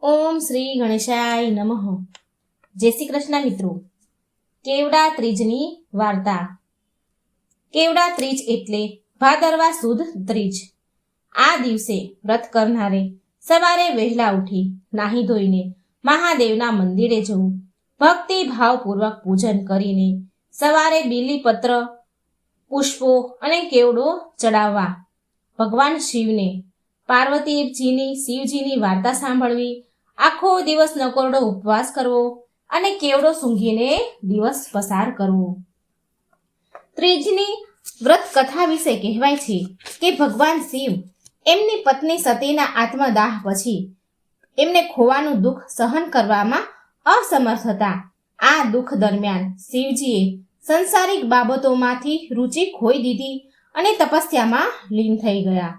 ઓમ શ્રી ગણેશાય નમઃ. જય શ્રી કૃષ્ણ મિત્રો. કેવડા ત્રીજની વાર્તા. કેવડા ત્રીજ એટલે ભાદરવા સુદ ત્રીજ. આ દિવસે વ્રત કરનારે સવારે વહેલા ઉઠી નાહી ધોઈને મહાદેવના મંદિરે જવું, ભક્તિ ભાવપૂર્વક પૂજન કરીને સવારે બીલીપત્ર, પુષ્પો અને કેવડો ચડાવવા, ભગવાન શિવને શિવજીની વાર્તા સાંભળવી, આખો દિવસ નકોરડો ઉપવાસ કરવો અને કેવડો સૂંઘીને દિવસ પસાર કરવો. ત્રીજની વ્રત કથા વિશે કહેવાય છે કે ભગવાન શિવ એમની પત્ની સતીના આત્મદાહ પછી એમને ખોવાનું દુઃખ સહન કરવામાં અસમર્થ હતા. આ દુઃખ દરમિયાન શિવજીએ સંસારિક બાબતોમાંથી રુચિ ખોઈ દીધી અને તપસ્યામાં લીન થઈ ગયા.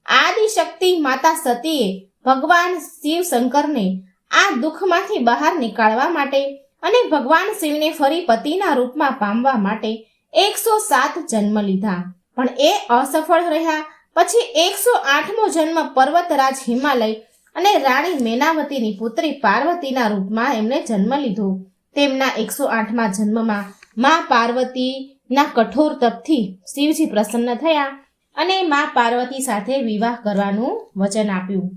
આદિશક્તિ માતા સતીએ ભગવાન શિવ શંકરને આ દુઃખમાંથી બહાર નીકાળવા માટે અને ભગવાન શિવને ફરી પતિના રૂપમાં પામવા માટે 107 જન્મ લીધા, પણ એ અસફળ રહ્યા. પછી 108મો જન્મ પર્વતરાજ હિમાલય અને રાણી મેનાવતીની પુત્રી પાર્વતીના રૂપમાં એમણે જન્મ લીધો. તેમના 108મા જન્મમાં મા પાર્વતીના કઠોર તપથી શિવજી પ્રસન્ન થયા અને મા પાર્વતી સાથે વિવાહ કરવાનું વચન આપ્યું.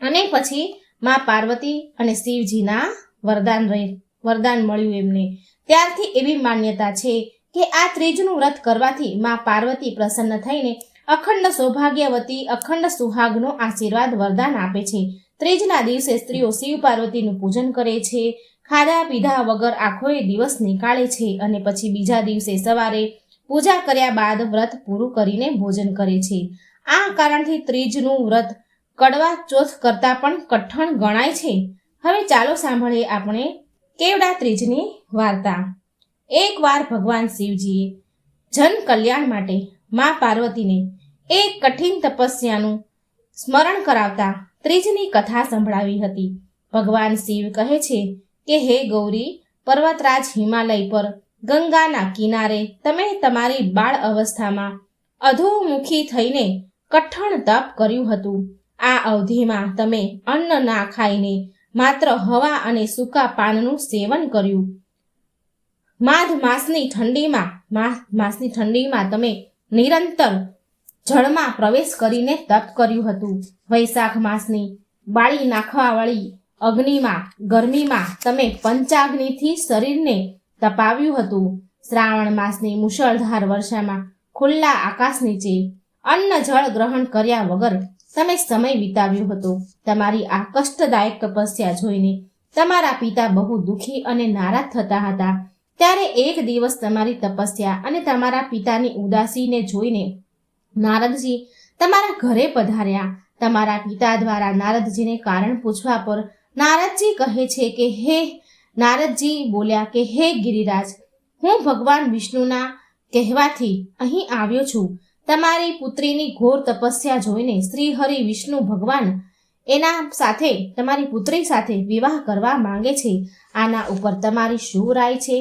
અને પછી મા પાર્વતી અને શિવજીના વરદાન મળ્યું એમને. ત્યારથી એવી માન્યતા છે કે આ ત્રીજનું વ્રત કરવાથી મા પાર્વતી પ્રસન્ન થઈને અખંડ સૌભાગ્યવતી, અખંડ સુહાગનો આશીર્વાદ વરદાન આપે છે. ત્રીજના દિવસે સ્ત્રીઓ શિવ પાર્વતીનું પૂજન કરે છે, ખાધા પીધા વગર આખોય દિવસ નીકાળે છે અને પછી બીજા દિવસે સવારે પૂજા કર્યા બાદ વ્રત પૂરું કરીને ભોજન કરે છે. આ કારણથી ત્રીજનું વ્રત કડવા ચોથ કરતાં પણ કઠણ ગણાય છે. હવે ચાલો સાંભળીએ આપણે કેવડા ત્રીજની વાર્તા. એકવાર ભગવાન શિવજીએ જન કલ્યાણ માટે મા પાર્વતીને એક કઠિન તપસ્યાનું સ્મરણ કરાવતા ત્રીજની કથા સંભળાવી હતી. ભગવાન શિવ કહે છે કે હે ગૌરી, પર્વતરાજ હિમાલય પર ગંગાના કિનારે તમે તમારી બાળ અવસ્થામાં અધોમુખી થઈને કઠણ તપ કર્યું હતું. આ અવધિમાં તમે અન્ન ના ખાઈને માત્ર હવા અને સૂકા પાનનું સેવન કર્યું. માઘ માસની ઠંડીમાં તમે નિરંતર જળમાં પ્રવેશ કરીને તપ કર્યું હતું. વૈશાખ માસની બાળી નાખવાવાળી અગ્નિમાં ગરમીમાં તમે પંચાગ્નિથી શરીરને તપાવ્યું હતું. શ્રાવણ માસની મુશળધાર વર્ષામાં ખુલ્લા આકાશ નીચે અન્ન જળ ગ્રહણ કર્યા વગર તમે સમય વિતાવ્યો હતો. તમારી આ કષ્ટદાયક તપસ્યા જોઈને તમારા પિતા બહુ દુઃખી અને નારાજ થતા હતા. ત્યારે એક દિવસ તમારી તપસ્યા અને તમારા પિતાની ઉદાસીને જોઈને નારદજી તમારા ઘરે પધાર્યા. તમારા પિતા દ્વારા નારદજીને કારણ પૂછવા પર નારદજી કહે છે કે નારદજી બોલ્યા કે હે ગિરિરાજ, હું ભગવાન વિષ્ણુના કહેવાથી અહીં આવ્યો છું. તમારી પુત્રીની ઘોર તપસ્યા જોઈને શ્રી હરિ વિષ્ણુ ભગવાન એના સાથે તમારી પુત્રી સાથે વિવાહ કરવા માંગે છે. આના ઉપર તમારી શું રાય છે?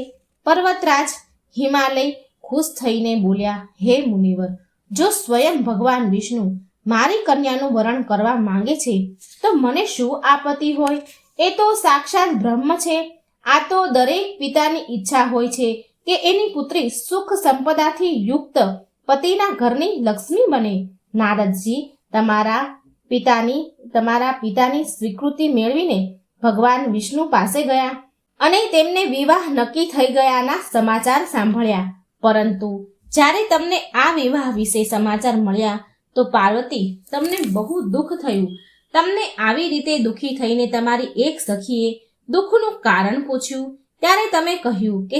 પર્વતરાજ હિમાલય ખુશ થઈને બોલ્યા, હે મુનિવર, જો સ્વયં ભગવાન વિષ્ણુ મારી કન્યાનું વરણ કરવા માંગે છે તો મને શું આપત્તિ હોય? એ તો સાક્ષાત બ્રહ્મ છે. આ તો દરેક પિતાની ઈચ્છા હોય છે કે એની પુત્રી સુખ સંપદાથી યુક્ત પતિના ઘરની લક્ષ્મી બને. નારદજી તમારા પિતાની સ્વીકૃતિ મેળવીને ભગવાન વિષ્ણુ પાસે ગયા અને તેમને વિવાહ નક્કી થઈ ગયાના સમાચાર સાંભળ્યા. પરંતુ જ્યારે તમને આ વિવાહ વિશે સમાચાર મળ્યા તો પાર્વતી, તમને બહુ દુઃખ થયું. તમને આવી રીતે દુઃખી થઈને તમારી એક સખીએ દુઃખનું કારણ પૂછ્યું. ત્યારે તમે કહ્યું કે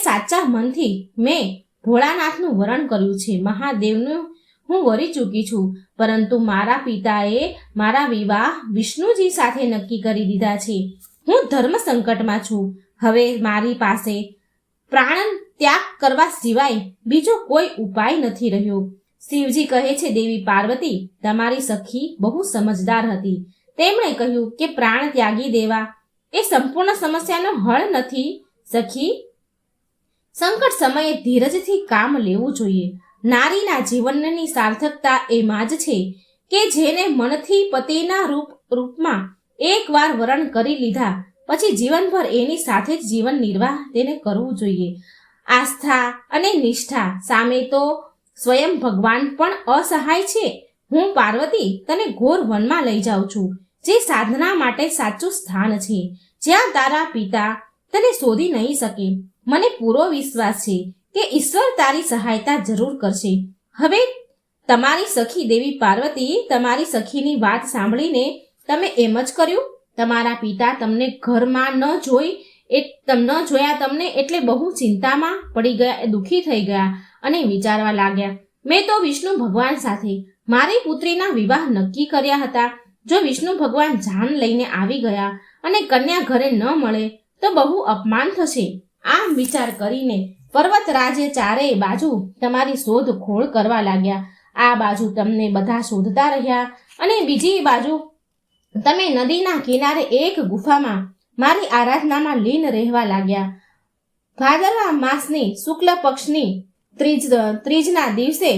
સાચા મનથી મેં ભોળાનાથનું વરણ કર્યું છે. મહાદેવનું હું વરી ચૂકી છું, પરંતુ મારા પિતાએ મારા વિવાહ વિષ્ણુજી સાથે નક્કી કરી દીધા છે. હું ધર્મ સંકટમાં છું. હવે મારી પાસે પ્રાણ ત્યાગ કરવા સિવાય બીજો કોઈ ઉપાય નથી રહ્યો. શિવજી કહે છે, દેવી પાર્વતી, તમારી સખી બહુ સમજદાર હતી. તેમણે કહ્યું કે પ્રાણ ત્યાગી દેવા એ સંપૂર્ણ સમસ્યાનો હળ નથી સખી. સંકટ સમયે ધીરજથી કામ લેવું જોઈએ. નારીના જીવનની સાર્થકતા એમાં જ છે કે જેને મનથી પતિના રૂપમાં એકવાર વરણ કરી લીધા પછી જીવનભર એની સાથે જ જીવન નિર્વાહ તેને કરવું જોઈએ. આસ્થા અને નિષ્ઠા સામે તો સ્વયં ભગવાન પણ અસહાય છે. હું પાર્વતી તને ઘોર વનમાં લઈ જાઉં છું, જે સાધના માટે સાચું સ્થાન છે, જ્યાં તારા પિતા તને શોધી નહીં શકે. મને પૂરો વિશ્વાસ છે કે ઈશ્વર તારી સહાયતા જરૂર કરશે. હવે તમારી સખી દેવી પાર્વતી, તમારી સખીની વાત સાંભળીને તમે એમ જ કર્યું? તમારા પિતા તમને ઘરમાં ન જોયા તમને એટલે બહુ ચિંતામાં પડી ગયા, દુઃખી થઈ ગયા અને વિચારવા લાગ્યા, મેં તો વિષ્ણુ ભગવાન સાથે મારી પુત્રીના વિવાહ નક્કી કર્યા હતા. જો વિષ્ણુ ભગવાન જાન લઈને આવી ગયા અને કન્યા ઘરે ન મળે તો બહુ અપમાન થશે. આમ વિચાર કરીને પર્વતરાજે ચારેય બાજુ તમારી શોધખોળ કરવા લાગ્યા. આ બાજુ તમને બધા શોધતા રહ્યા અને બીજી બાજુ તમે નદીના કિનારે એક ગુફામાં મારી આરાધનામાં લીન રહેવા લાગ્યા. ભાદરવા માસની શુક્લ પક્ષની ત્રીજના દિવસે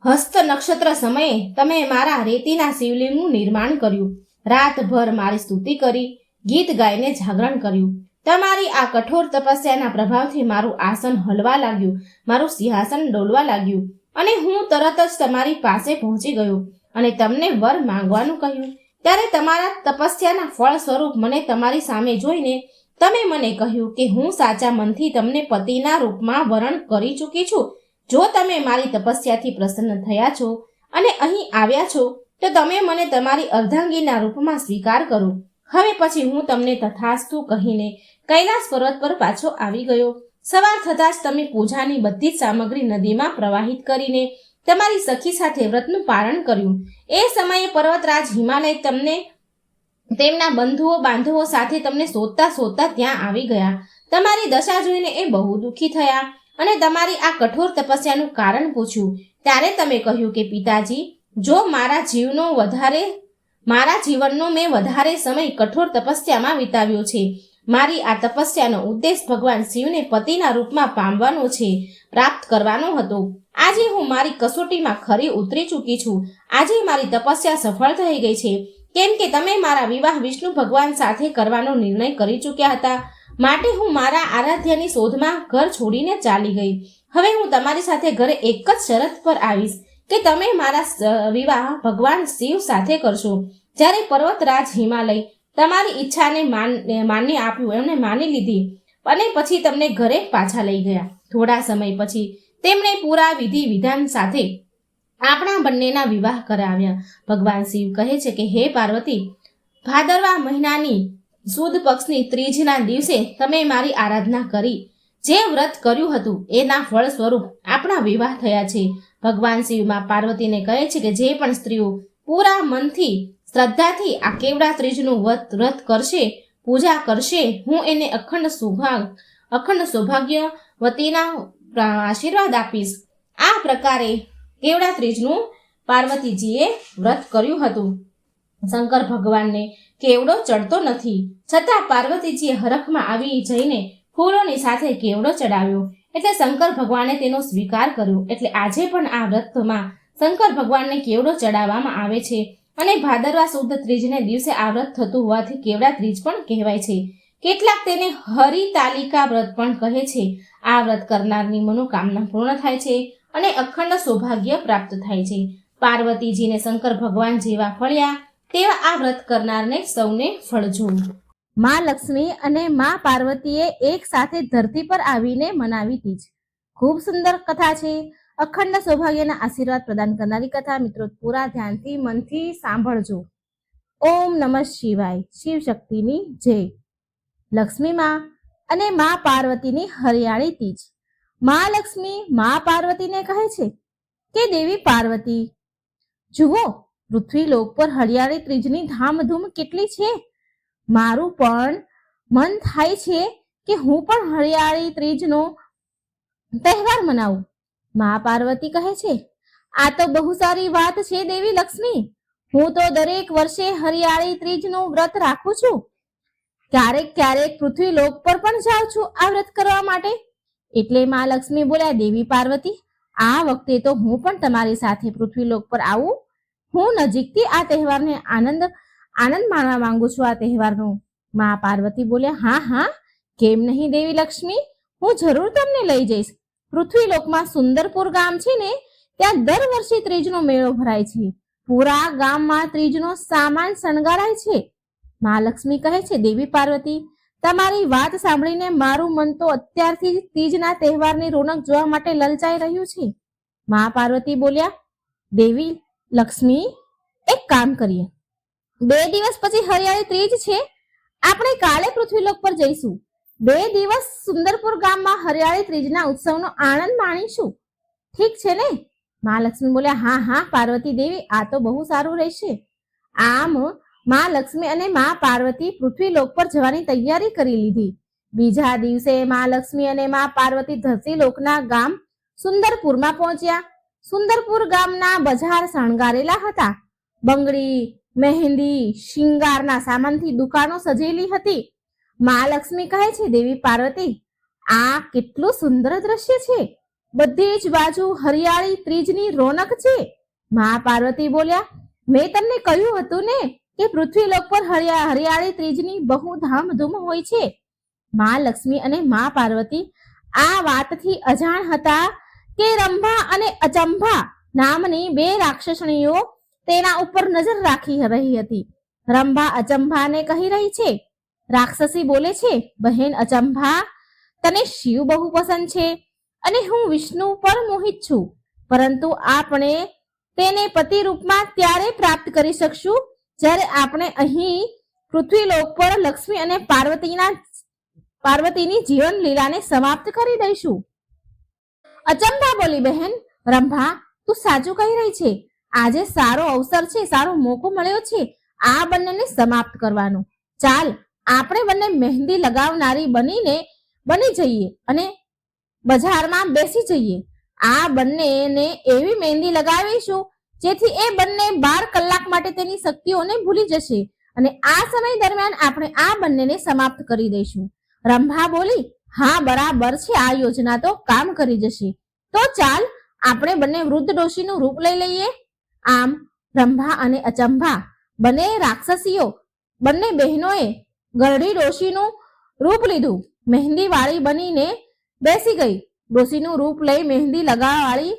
હસ્ત નક્ષત્ર સમયે તમે મારા રેતીના શિવલિંગનું નિર્માણ કર્યું. રાતભર મારી સ્તુતિ કરી, ગીત ગાઈને જાગરણ કર્યું. તમારી આ કઠોર તપસ્યાના પ્રભાવથી મારું આસન હલવા લાગ્યું, મારું સિંહાસન ડોલવા લાગ્યું અને હું તરત જ તમારી પાસે પહોંચી ગયો અને તમને વર માંગવાનું કહ્યું. ત્યારે તમારા તપસ્યાના ફળ સ્વરૂપ મને તમારી સામે જોઈને તમે મને કહ્યું કે હું સાચા મનથી તમને પતિના રૂપમાં વરણ કરી ચૂકી છું. જો તમે મારી તપસ્યાથી પ્રસન્ન થયા છો અને અહીં આવ્યા છો તો તમે મને તમારી અર્ધાંગીના રૂપમાં સ્વીકાર કરો. હવે પછી હું તમને તથાસ્તુ કહીને કૈલાસ પર્વત પર પાછો આવી ગયો. સવાર થતાં જ તમે પૂજાની બધી જ સામગ્રી નદીમાં પ્રવાહિત કરીને તમારી સખી સાથે વ્રતનું પારણ કર્યું. એ સમયે પર્વતરાજ હિમાલય તમને તેમના બાંધવો સાથે તમને શોધતા ત્યાં આવી ગયા. તમારી દશા જોઈને એ બહુ દુઃખી થયા અને તમારી આ કઠોર તપસ્યાનું કારણ પૂછ્યું. ત્યારે તમે કહ્યું કે પિતાજી, જો મારા જીવનનો મેં વધારે સમય કઠોર તપસ્યામાં વિતાવ્યો છે. મારી આ તપસ્યાનો ઉદ્દેશ ભગવાન શિવને પતિના રૂપમાં પામવાનો છે, પ્રાપ્ત કરવાનો હતો. આજે હું મારી કસોટીમાં ખરી ઉતરી ચૂકી છું. આજે મારી તપસ્યા સફળ થઈ ગઈ છે, કેમ કે તમે મારા વિવાહ વિષ્ણુ ભગવાન સાથે કરવાનો નિર્ણય કરી ચૂક્યા હતા. માટે હું મારા આરાધ્યની શોધમાં ઘર છોડીને ચાલી ગઈ. હવે હું તમારી સાથે ઘરે એક જ શરત પર આવીશ કે તમે મારા વિવાહ ભગવાન શિવ સાથે કરશો. જ્યારે પર્વતરાજ હિમાલય તમારી ઈચ્છાને માન્ય આપ્યું, એમણે માની લીધી અને પછી તમને ઘરે પાછા લઈ ગયા. થોડા સમય પછી તેમણે પૂરા વિધિ વિધાન સાથે આપણા બંનેના વિવાહ કરાવ્યા. ભગવાન શિવ કહે છે કે હે પાર્વતી, ભાદરવા મહિનાની સુદ પક્ષની ત્રીજના દિવસે તમે મારી આરાધના કરી, જે વ્રત કર્યું હતું એના ફળ સ્વરૂપ આપણા વિવાહ થયા છે. ભગવાન શિવમાં પાર્વતીને કહે છે કે જે પણ સ્ત્રીઓ પૂરા મનથી શ્રદ્ધાથી આ કેવડા ત્રીજનું વ્રત કરશે, પૂજા કરશે, હું એને અખંડ સૌભાગ્યવતીના આશીર્વાદ આપીશ. આ પ્રકારે કેવડા ત્રીજનું પાર્વતીજીએ વ્રત કર્યું હતું. શંકર ભગવાનને કેવડો ચડતો નથી, છતાં પાર્વતીજીએ હરખમાં આવી જઈને ફૂલોની સાથે કેવડો ચડાવ્યો, એટલે શંકર ભગવાને તેનો સ્વીકાર કર્યો. એટલે આજે પણ આ વ્રતમાં શંકર ભગવાનને કેવડો ચડાવવામાં આવે છે અને ભાદરવા સુદ ત્રીજને દિવસે આ વ્રત થતું હોવાથી કેવડા ત્રીજ પણ કહેવાય છે. કેટલાક તેને હરિતાલિકા વ્રત પણ કહે છે. આ વ્રત કરનારની મનોકામના પૂર્ણ થાય છે અને અખંડ સૌભાગ્ય પ્રાપ્ત થાય છે. પાર્વતીજીને શંકર ભગવાન જેવા ફળ્યા તેવા આ વ્રત કરનારને સૌને ફળજો. માં લક્ષ્મી અને માં પાર્વતીએ એક સાથે ધરતી પર આવીને મનાવી તીજ. ખૂબ સુંદર કથા છે. અખંડ સૌભાગ્યના આશીર્વાદ પ્રદાન કરનારી કથા. મિત્રો પૂરા ધ્યાનથી મનથી સાંભળજો. ઓમ નમઃ શિવાય. શિવ શક્તિની જય. લક્ષ્મી માં અને માં પાર્વતીની હરિયાળી તીજ. માં લક્ષ્મી માં પાર્વતીને કહે છે કે દેવી પાર્વતી, જુઓ પૃથ્વી લોક પર હરિયાળી ત્રીજની ધામધૂમ કેટલી છે. મારું પણ મન થાય છે કે હું પણ હરિયાળી ત્રીજનો તહેવાર મનાવું. માં પાર્વતી કહે છે, આ તો બહુ સારી વાત છે દેવી લક્ષ્મી. હું તો દરેક વર્ષે હરિયાળી ત્રીજનું વ્રત રાખું છું. ક્યારેક પૃથ્વી લોક પર પણ જાઉં છું આ વ્રત કરવા માટે. એટલે માં લક્ષ્મી બોલ્યા, દેવી પાર્વતી, આ વખતે તો હું પણ તમારી સાથે પૃથ્વી લોક પર આવું હું નજીકથી આ તહેવારને આનંદ માણવા માંગુ છું. આ તહેવારનો મા પાર્વતી બોલ્યા, હા હા, કેમ નહીં દેવી લક્ષ્મી, હું જરૂર તમને લઈ જઈશ. પૃથ્વીલોકમાં સુંદરપુર ગામ છે ને, ત્યાં દર વર્ષે ત્રીજનો મેળો ભરાય છે. પૂરા ગામમાં ત્રીજનો સામાન શણગારાય છે. મા લક્ષ્મી કહે છે, દેવી પાર્વતી, તમારી વાત સાંભળીને મારું મન તો અત્યારથી જ ત્રીજના તહેવારની રોનક જોવા માટે લલચાઈ રહ્યું છે. મા પાર્વતી બોલ્યા, દેવી લક્ષ્મી, એક કામ કરીએ. 2 દિવસ પછી હરિયાળી ત્રીજ છે. આપણે કાલે પૃથ્વીલોક પર જઈશું. 2 દિવસ સુંદરપુર ગામમાં હરિયાળી ત્રીજના ઉત્સવનો આનંદ માણીશું. ઠીક છે ને? મા લક્ષ્મી બોલ્યા, હા હા પાર્વતી દેવી, આ તો બહુ સારું રહેશે. આમ મા લક્ષ્મી અને મા પાર્વતી પૃથ્વીલોક પર જવાની તૈયારી કરી લીધી. બીજા દિવસે મા લક્ષ્મી અને મા પાર્વતી ધરતીલોકના ગામ સુંદરપુરમાં પહોંચ્યા. સુંદરપુર ગામના બજાર શણગારેલા હતા. બંગડી, મહેંદી, શિંગારના સામાનથી દુકાનો સજેલી હતી. મા લક્ષ્મી કહે છે, દેવી પાર્વતી, આ કેટલું સુંદર દ્રશ્ય છે. બધી જ બાજુ હરિયાળી ત્રીજની રોનક છે. મા પાર્વતી બોલ્યા, મેં તમને કહ્યું હતું ને કે પૃથ્વીલોક પર હરિયાળી ત્રીજની બહુ ધામધૂમ હોય છે. મા લક્ષ્મી અને મા પાર્વતી આ વાતથી અજાણ હતા કે રંભા અને અચંભા નામની 2 રાક્ષસણીઓ તેના ઉપર નજર રાખી રહી હતી. રંભા અચંભાને કહી રહી છે, રાક્ષસી બોલે છે, બહેન અચંભા, તને શિવ બહુ પસંદ છે અને હું વિષ્ણુ પર મોહિત છું, પરંતુ આપણે તેને પતિ રૂપમાં ત્યારે પ્રાપ્ત કરી શકશું જ્યારે આપણે અહીં પૃથ્વીલોક પર લક્ષ્મી અને પાર્વતીની જીવન લીલાને સમાપ્ત કરી દઈશું. અચંભા બોલી, બહેન રંભા, તું સાચું કહી રહી છે. આજે સારો અવસર છે, સારો મોકો મળ્યો છે આ બંનેને સમાપ્ત કરવાનો. ચાલ, આપણે બંને મહેંદી લગાવનારી બની જઈએ અને બજારમાં બેસી જઈએ. આ બંનેને એવી મહેંદી લગાવીશું જેથી એ બંને 12 કલાક માટે તેની શક્તિઓને ભૂલી જશે અને આ સમય દરમિયાન આપણે આ બંનેને સમાપ્ત કરી દઈશું. રંભા બોલી, હા બરાબર છે, આ યોજના તો કામ કરી જશે. તો ચાલ, આપણે બંને વૃદ્ધ ડોશીનું રૂપ લઈ લઈએ. આમ રંભા અને અચંભા બંને રાક્ષસીઓ, બંને બહેનોએ ગરડી ડોશીનું રૂપ લીધું. મહેંદી વાળી બનીને બેસી ગઈ. ડોશીનું રૂપ લઈ મહેંદી લગાવવાળી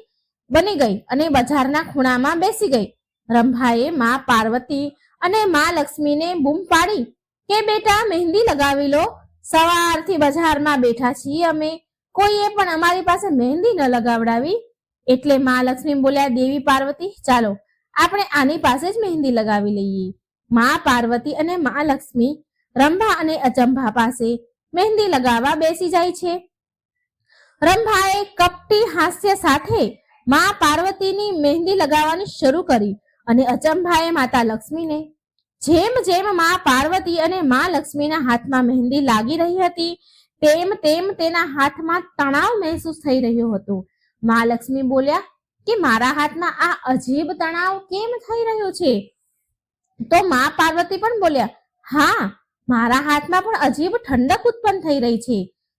બની ગઈ અને બજારના ખૂણામાં બેસી ગઈ. રંભાએ મા પાર્વતી અને મા લક્ષ્મીને બૂમ પાડી કે બેટા મહેંદી લગાવી લો. સવારથી બજારમાં બેઠા છીએ અમે, કોઈએ પણ અમારી પાસે મહેંદી ન લગાવડાવી. એટલે મા લક્ષ્મી બોલ્યા, દેવી પાર્વતી, ચાલો આપણે આની પાસે જ મહેંદી લગાવી લઈએ. મા પાર્વતી અને મા લક્ષ્મી રંભા અને અચંભા પાસે મહેંદી લગાવવા બેસી જાય છે. રંભાએ કપટી હાસ્ય સાથે મા પાર્વતીની મહેંદી લગાવવાની શરૂ કરી અને અચંભાએ માતા લક્ષ્મીને. જેમ જેમ મા પાર્વતી અને મા લક્ષ્મીના હાથમાં મહેંદી લાગી રહી હતી તેમ તેમ તેના હાથમાં તણાવ મહેસૂસ થઈ રહ્યો હતો. મા લક્ષ્મી બોલ્યા કે મારા હાથમાં આ અજીબ તણાવ કેમ થઈ રહ્યો છે? તો મા પાર્વતી પણ બોલ્યા, હા, મારા હાથમાં પણ અજીબ ઠંડક ઉત્પન્ન થઈ રહી છે.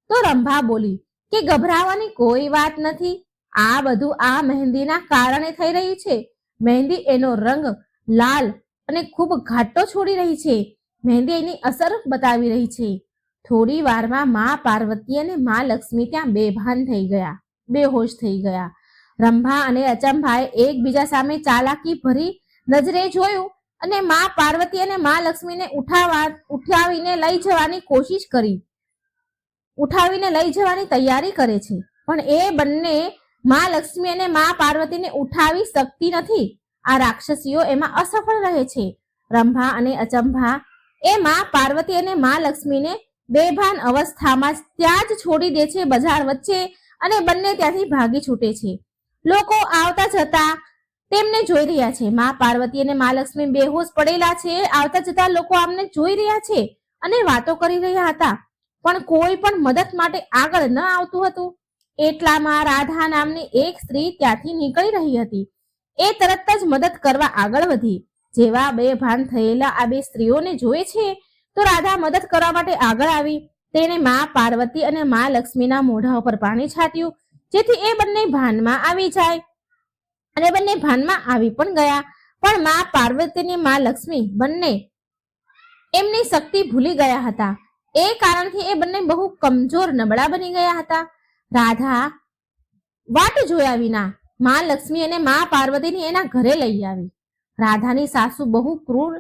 તો રંભા બોલી કે ગભરાવાની કોઈ વાત નથી, આ બધું આ મહેંદીના કારણે થઈ રહ્યું છે. મહેંદી એનો રંગ લાલ અને ખૂબ ઘાટો છોડી રહી છે. મહેંદી એની અસર બતાવી રહી છે. થોડી વારમાં મા પાર્વતી અને મા લક્ષ્મી ત્યાં બેભાન થઈ ગયા, બેહોશ થઈ ગયા. રંભા અને અચંભાએ એકબીજા સામે ચાલાકી ભરી નજરે જોયું અને મા પાર્વતી અને મા લક્ષ્મીને ઉઠાવીને લઈ જવાની કોશિશ કરી, ઉઠાવીને લઈ જવાની તૈયારી કરે છે, પણ એ બંને મા લક્ષ્મી અને મા પાર્વતીને ઉઠાવી શકતી નથી. આ રાક્ષસીઓ એમાં અસફળ રહે છે. રંભા અને અચંભા એ મા પાર્વતી અને મા લક્ષ્મીને બેભાન અવસ્થામાં ત્યાં જ છોડી દે છે બજાર વચ્ચે અને બંને ત્યાંથી ભાગી છૂટે છે. લોકો આવતા જતા તેમને જોઈ રહ્યા છે. મા પાર્વતી અને મા લક્ષ્મી બેહોશ પડેલા છે. આવતા જતા લોકો આમને જોઈ રહ્યા છે અને વાતો કરી રહ્યા હતા, પણ કોઈ પણ મદદ માટે આગળ ન આવતું હતું. એટલામાં રાધા નામની એક સ્ત્રી ત્યાંથી નીકળી રહી હતી. એ તરત જ મદદ કરવા આગળ વધી. જેવા બેભાન થયેલા આ 2 સ્ત્રીઓને જોવે છે તો રાધા મદદ કરવા માટે આગળ આવી. તેને મા પાર્વતી અને મા લક્ષ્મીના મોઢા ઉપર પાણી છાટ્યું જેથી એ બંને ભાનમાં આવી જાય અને બંને ભાનમાં આવી પણ ગયા. પણ માં પાર્વતી અને માં લક્ષ્મી બંને એમની શક્તિ ભૂલી ગયા હતા. એ કારણથી એ બંને બહુ કમજોર નબળા બની ગયા હતા. રાધા વાટ જોયા વિના માં લક્ષ્મી અને માં પાર્વતીને એના ઘરે લઈ આવી. રાધાની સાસુ બહુ ક્રૂર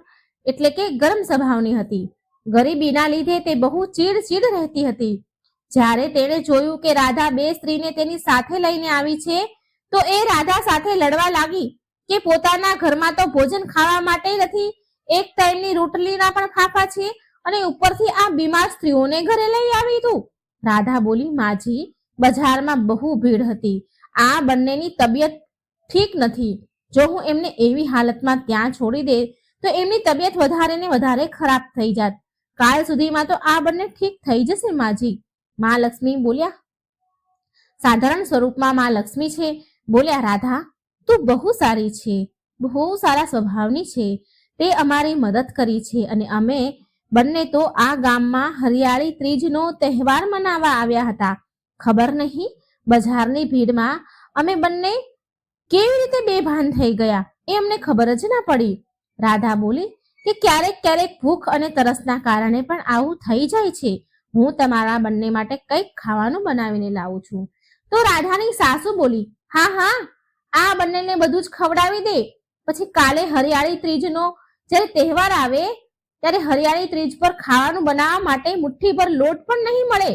એટલે કે ગરમ સ્વભાવની હતી. ગરીબીના લીધે તે બહુ ચીડ રહેતી હતી. જ્યારે તેણે જોયું કે રાધા બે સ્ત્રીને તેની સાથે લઈને આવી છે તો એ રાધા સાથે લડવા લાગી કે પોતાના ઘરમાં તો ભોજન ખાવા માટે નથી, એક ટાઈમની રોટલીના પણ ફાફા છે અને ઉપરથી આ બીમાર સ્ત્રીઓને ઘરે લઈ આવી તું. રાધા બોલી, માજી, બજારમાં બહુ ભીડ હતી, આ બંનેની તબિયત ઠીક નથી. જો હું એમને એવી હાલતમાં ત્યાં છોડી દે તો એમની તબિયત વધારે ને વધારે ખરાબ થઈ જાત. કાલ સુધીમાં તો આ બંને ઠીક થઈ જશે માજી. માં લક્ષ્મી બોલ્યા. સાધારણ સ્વરૂપમાં માં લક્ષ્મી છે. બોલ્યા, રાધા, તું બહુ સારી છે, બહુ સારા સ્વભાવની છે. તે અમારી મદદ કરી છે અને અમે બંને તો આ ગામમાં હરિયાળી ત્રીજનો તહેવાર મનાવવા આવ્યા હતા. ખબર નહીં બજારની ભીડમાં અમે બંને કેવી રીતે બેભાન થઈ ગયા એ અમને ખબર જ ના પડી. રાધા બોલી કે ક્યારેક ભૂખ અને તરસના કારણે પણ આવું થઈ જાય છે. હું તમારા બંને માટે કંઈક ખાવાનું બનાવીને લાવું છું. તો રાધાની સાસુ બોલી, હા, આ બંનેને બધું જ ખવડાવી દે. પછી કાલે હરિયાળી ત્રીજનો જ્યારે તહેવાર આવે ત્યારે હરિયાળી ત્રીજ પર ખાવાનું બનાવવા માટે મુઠ્ઠીભર લોટ પણ નહીં મળે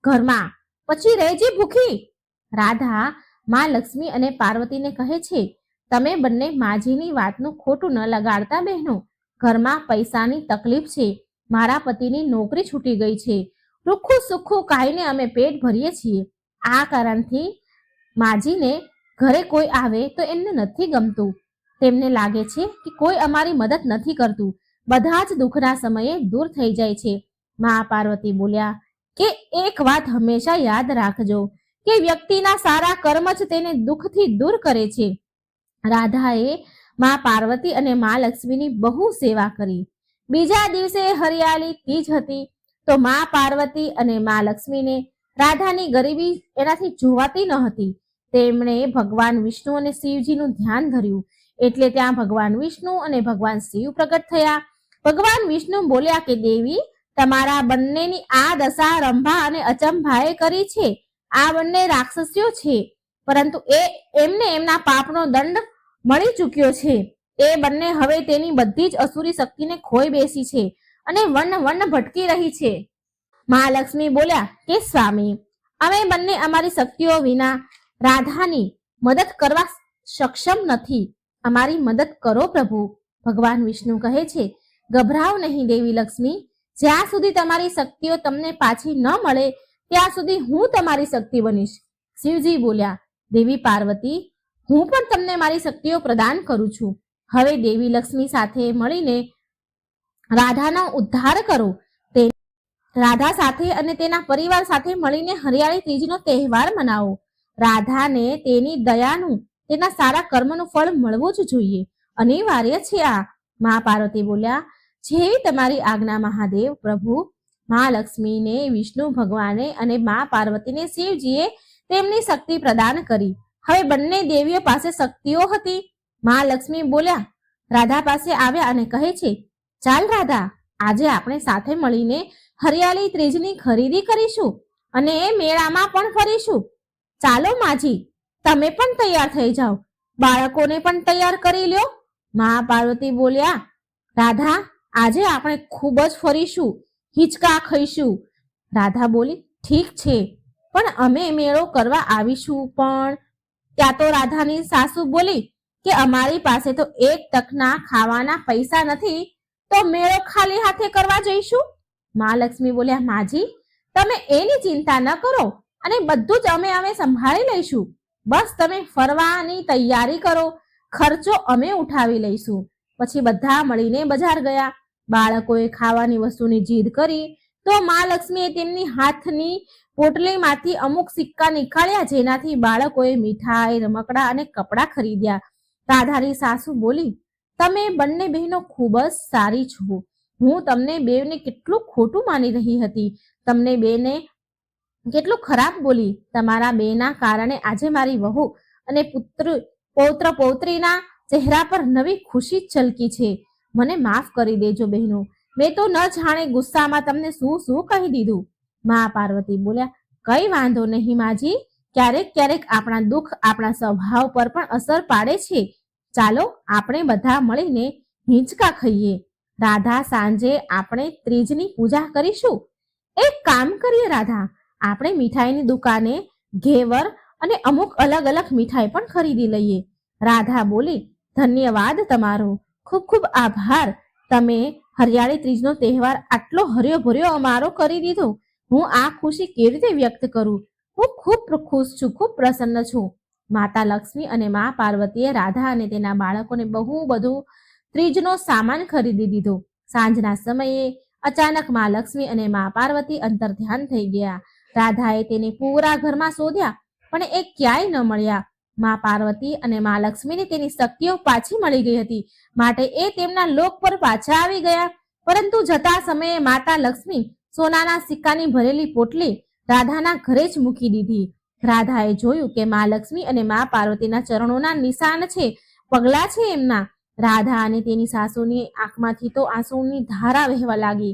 ઘરમાં, પછી રહેજે ભૂખી. રાધા માં લક્ષ્મી અને પાર્વતીને કહે છે, તમે બંને માજીની વાતનું ખોટું ન લગાડતા બહેનો. ઘરમાં પૈસાની તકલીફ છે, મારા પતિની નોકરી છૂટી ગઈ છે, રૂખું સુખું ખાઈને અમે પેટ ભરીએ છીએ. આ કારણથી માજીને ઘરે કોઈ આવે તો એમને નથી ગમતું. તેમને લાગે છે કે કોઈ અમારી મદદ નથી કરતું, બધા જ દુઃખના સમયે દૂર થઈ જાય છે. મા પાર્વતી બોલ્યા કે એક વાત હંમેશા યાદ રાખજો કે વ્યક્તિના સારા કર્મ જ તેને દુઃખથી દૂર કરે છે. રાધાએ મા પાર્વતી અને મા લક્ષ્મીની બહુ સેવા કરી. બીજા દિવસે હરિયાળી તીજ હતી તો મા પાર્વતી અને મા લક્ષ્મીને રાધાની ગરીબી એનાથી જોવાતી ન હતી. તેમણે ભગવાન વિષ્ણુ અને શિવજીનું ધ્યાન ધર્યું એટલે ત્યાં ભગવાન વિષ્ણુ અને ભગવાન શિવ પ્રગટ થયા. ભગવાન વિષ્ણુ બોલ્યા કે દેવી, તમારા બંનેની આ દશા રંભા અને અચંભાએ કરી છે. આ બંને રાક્ષસીઓ છે, પરંતુ એમને એમના પાપનો દંડ મળી ચૂક્યો છે. એ બંને હવે તેની બધી જ અસુરી શક્તિને ખોઈ બેસી છે અને વન ભટકી રહી છે. મહાલક્ષ્મી બોલ્યા કે સ્વામી, અમે બંને અમારી શક્તિઓ વિના રાધાની મદદ કરવા સક્ષમ નથી. અમારી મદદ કરો પ્રભુ. ભગવાન વિષ્ણુ કહે છે, ગભરાવ નહીં દેવી લક્ષ્મી, જ્યાં સુધી તમારી શક્તિઓ તમને પાછી ન મળે ત્યાં સુધી હું તમારી શક્તિ બનીશ. શિવજી બોલ્યા, દેવી પાર્વતી, હું પણ તમને મારી શક્તિઓ પ્રદાન કરું છું. હવે દેવી લક્ષ્મી સાથે મળીને રાધાનો ઉદ્ધાર કરો. રાધા સાથે અને તેના પરિવાર સાથે મળીને હરિયાળી ત્રીજનો તહેવાર મનાવો. રાધાને તેની દયાનું, તેના સારા કર્મનું ફળ મળવું જ જોઈએ, અનિવાર્ય છે આ. મા પાર્વતી બોલ્યા, જેવી તમારી આજ્ઞા મહાદેવ પ્રભુ. મા લક્ષ્મીને વિષ્ણુ ભગવાને અને મા પાર્વતીને શિવજીએ તેમની શક્તિ પ્રદાન કરી. હવે બંને દેવીઓ પાસે શક્તિઓ હતી. મા લક્ષ્મી બોલ્યા, રાધા પાસે આવ્યા અને કહે છે, ચાલ રાધા, આજે આપણે સાથે મળીને હરિયાળી ત્રીજની ખરીદી કરીશું અને એ મેળામાં પણ ફરીશું. ચાલો માજી, તમે પણ તૈયાર થઈ જાઓ, બાળકોને પણ તૈયાર કરી લ્યો. મા પાર્વતી બોલ્યા, રાધા, આજે આપણે ખૂબ જ ફરીશું, હિંચકા ખાઈશું. રાધા બોલી, ઠીક છે, પણ અમે મેળો કરવા આવીશું પણ. ત્યાં તો રાધાની સાસુ બોલી કે અમારી પાસે તો એક તકના ખાવાના પૈસા નથી, તો મેળો ખાલી હાથે કરવા જઈશું. મહાલક્ષ્મી બોલ્યા, માજી, તમે એની ચિંતા ન કરો અને બધું જ અમે સંભાળી લઈશું. બસ તમે ફરવાની તૈયારી કરો, ખર્ચો અમે ઉઠાવી લઈશું. પછી બધા મળીને બજાર ગયા. બાળકોએ ખાવાની વસ્તુની જીદ કરી તો મહાલક્ષ્મીએ તેમની હાથની પોટલીમાંથી અમુક સિક્કા નીકાળ્યા, જેનાથી બાળકોએ મીઠાઈ, રમકડા અને કપડાં ખરીદ્યા. રાધાની સાસુ બોલી, તમે બંને બહેનો ખૂબ જ સારી છો. હું તમને બેને કેટલું ખોટું માની રહી હતી, તમને બેને કેટલું ખરાબ બોલી. તમારા બેના કારણે આજે મારી વહુ અને પૌત્ર પૌત્રીના ચહેરા પર નવી ખુશી છલકી છે. મને માફ કરી દેજો બહેનો, મેં તો ન જાણે ગુસ્સામાં તમને શું શું કહી દીધું. મા પાર્વતી બોલ્યા, કઈ વાંધો નહીં માજી, ક્યારેક ક્યારેક આપણા દુઃખ આપણા સ્વભાવ પર પણ અસર પાડે છે. ચાલો આપણે બધા મળીને હિંચકા ખાઈએ. રાધા, સાંજે આપણે ત્રીજની પૂજા કરીશું. એક કામ કરીએ રાધા, આપણે મીઠાઈની દુકાને ઘેવર અને અમુક અલગ અલગ મીઠાઈ પણ ખરીદી લઈએ. રાધા બોલી, ધન્યવાદ તમારો, ખૂબ ખૂબ આભાર. તમે હરિયાળી ત્રીજનો તહેવાર આટલો હર્યો ભર્યો અમારો કરી દીધો. હું આ ખુશી કેવી રીતે વ્યક્ત કરું? હું ખૂબ ખુશ છું, ખૂબ પ્રસન્ન છું. માતા લક્ષ્મી અને મા પાર્વતીએ રાધા અને તેના બાળકોને બહુ બધું ત્રીજનો સામાન ખરીદી દીધો. સાંજના સમયે અચાનક મા લક્ષ્મી અને મા પાર્વતી અંતર ધ્યાન થઈ ગયા. રાધાએ તેને પૂરા ઘરમાં શોધ્યા પણ એ ક્યાંય ન મળ્યા. મા પાર્વતી અને મા લક્ષ્મીને તેની શક્તિઓ પાછી મળી ગઈ હતી, માટે એ તેમના લોક પર પાછા આવી ગયા. પરંતુ જતા સમયે માતા લક્ષ્મી સોનાના સિક્કાની ભરેલી પોટલી રાધાના ઘરે જ મૂકી દીધી. રાધાએ જોયું કે મા લક્ષ્મી અને મા પાર્વતીના ચરણોના નિશાન છે, પગલા છે એમના. રાધા અને તેની સાસુની આંખમાંથી તો આંસુની ધારા વહેવા લાગી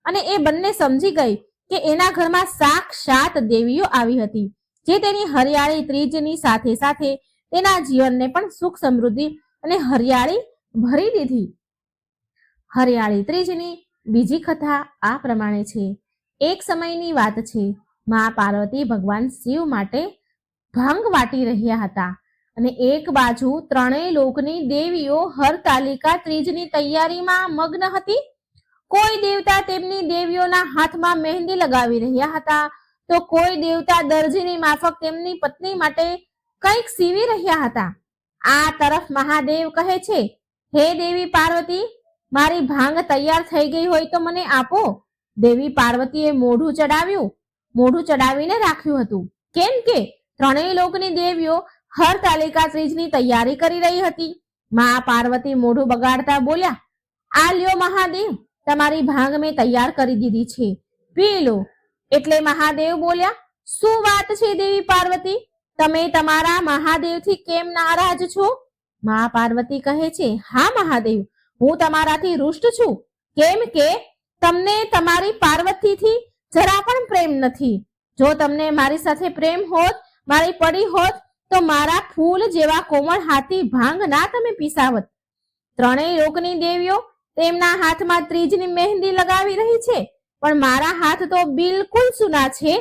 અને એ બંને સમજી ગઈ કે એના ઘરમાં સાક્ષાત દેવીઓ આવી હતી, જે તેની હરિયાળી ત્રીજની સાથે સાથે તેના જીવનને પણ સુખ, સમૃદ્ધિ અને હરિયાળી ભરી દીધી. હરિયાળી ત્રીજની બીજી કથા આ પ્રમાણે છે. એક સમયની વાત છે. મા પાર્વતી ભગવાન શિવ માટે ભાંગ વાટી રહ્યા હતા અને એક બાજુ ત્રણેય લોકની દેવીઓ હરતાલિકા ત્રીજની તૈયારીમાં મગ્ન હતી. કોઈ દેવતા તેમની દેવીઓના હાથમાં મહેંદી લગાવી રહ્યા હતા, તો કોઈ દેવતા દરજીની માફક તેમની પત્ની માટે કંઈક સીવી રહ્યા હતા. આ તરફ મહાદેવ કહે છે, હે દેવી પાર્વતી, મારી ભાંગ તૈયાર થઈ ગઈ હોય તો મને આપો. દેવી પાર્વતીએ મોઢું ચડાવીને રાખ્યું હતું, કેમ કે ત્રણેય લોકની દેવીઓ હરતાલિકા ત્રીજની તૈયારી કરી રહી હતી. મા પાર્વતી મોઢું બગાડતા બોલ્યા, આ લ્યો મહાદેવ, તમારી ભાંગ મેં તૈયાર કરી દીધી છે, પી લો. એટલે મહાદેવ બોલ્યા, શું વાત છે દેવી પાર્વતી, તમે તમારા મહાદેવથી કેમ નારાજ છો? મા પાર્વતી કહે છે, હા મહાદેવ, હું તમારાથી રૂષ્ટ છું, કેમ કે તમને તમારી પાર્વતીથી જરા પણ પ્રેમ નથી. જો તમને મારી સાથે પ્રેમ હોત, મારી પડી હોત, તો મારા ફૂલ જેવા કોમળ હાથી ભાંગ ના તમે પીસાવત. ત્રણેય લોકની દેવીઓ તેમના હાથમાં ત્રીજની મહેંદી લગાવી રહી છે, પણ મારા હાથ તો બિલકુલ સૂના છે,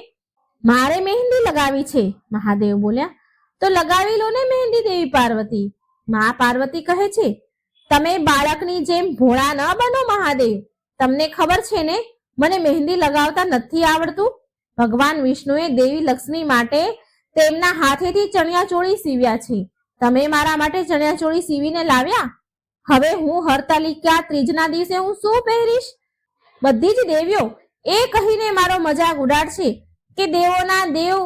મારે મહેંદી લગાવી છે. મહાદેવ બોલ્યા, તો લગાવી લો ને મહેંદી દેવી પાર્વતી. મા પાર્વતી કહે છે, તમે બાળકની જેમ ભોળા ન બનો મહાદેવ, તમને ખબર છે ને મને મહેંદી લગાવતા નથી આવડતું. ભગવાન વિષ્ણુએ દેવી લક્ષ્મી માટે તેમના હાથેથી ચણિયાચોળી સીવ્યા છે, તમે મારા માટે ચણિયાચોળી સીવીને લાવ્યા. હવે હું હરતાલિકા ત્રીજના દિવસે હું શું પહેરીશ? બધી જ દેવીઓ એ કહીને મારો મજાક ઉડાડશે કે દેવોના દેવ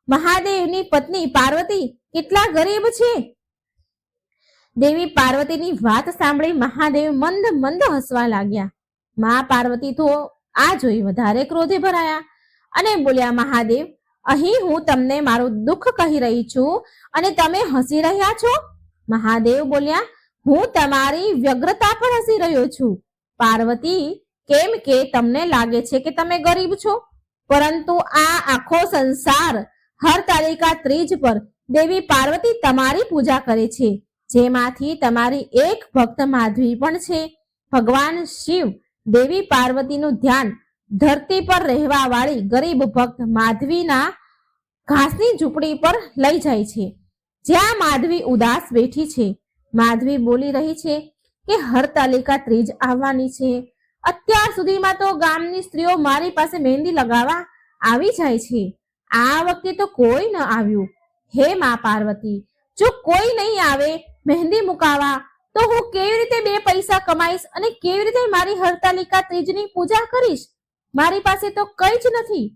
મહાદેવની પત્ની પાર્વતી કેટલા ગરીબ છે. દેવી પાર્વતીની વાત સાંભળી મહાદેવ મંદ મંદ હસવા લાગ્યા. મા પાર્વતી તો આ જોઈ વધારે ક્રોધે ભરાયા અને બોલ્યા, મહાદેવ, અહીં હું તમને મારું દુઃખ કહી રહી છું અને તમે હસી રહ્યા છો. મહાદેવ બોલ્યા, હું તમારી વ્યગ્રતા પર હસી રહ્યો છું પાર્વતી, કેમ કે તમને લાગે છે કે તમે ગરીબ છો, પરંતુ આ આખો સંસાર હરતાલિકા ત્રીજ પર દેવી પાર્વતી તમારી પૂજા કરે છે, જેમાંથી તમારી એક ભક્ત માધવી પણ છે. ભગવાન શિવ દેવી પાર્વતીનું ધ્યાન ધરતી પર રહેવા વાળી ગરીબ ભક્ત માધવીના ઘાસની ઝૂંપડી પર લઈ જાય છે, જ્યાં માધવી ઉદાસ બેઠી છે. માધવી બોલી રહી છે કે હરતાલિકા ત્રીજ આવવાની છે, અત્યાર સુધીમાં તો ગામની સ્ત્રીઓ મારી પાસે મહેંદી લગાવવા આવી જાય છે, આ વખતે તો કોઈ ન આવ્યું. હે મા પાર્વતી, જો કોઈ નહીં આવે મહેંદી મુકાવા, તો હું કેવી રીતે બે પૈસા કમાઈશ અને કેવી રીતે મારી હરતાલિકા ત્રીજની પૂજા કરીશ? મારી પાસે તો કંઈ જ નથી.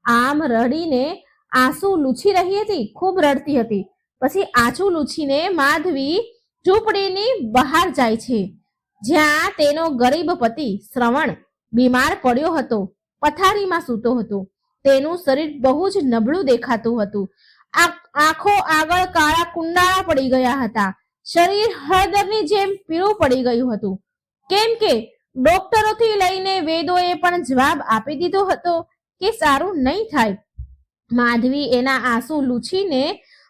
આમ રડીને આંસુ લૂછી રહી હતી, ખૂબ રડતી હતી. પછી આંસુ લૂછીને માધવી ઝૂંપડીની બહાર જાય છે, જ્યાં તેનો ગરીબ પતિ શ્રવણ બીમાર પડ્યો હતો, પથારીમાં સૂતો હતો. તેનું શરીર બહુ જ નબળું દેખાતું હતું, આંખો આગળ કાળા કુંડાળા પડી ગયા હતા, શરીર હળદરની જેમ પીળું પડી ગયું હતું, કેમ કે ડોક્ટરોથી લઈને વેદોએ પણ જવાબ આપી દીધો હતો કે સારું નહીં થાય. માધવી એના આંસુ લૂછીને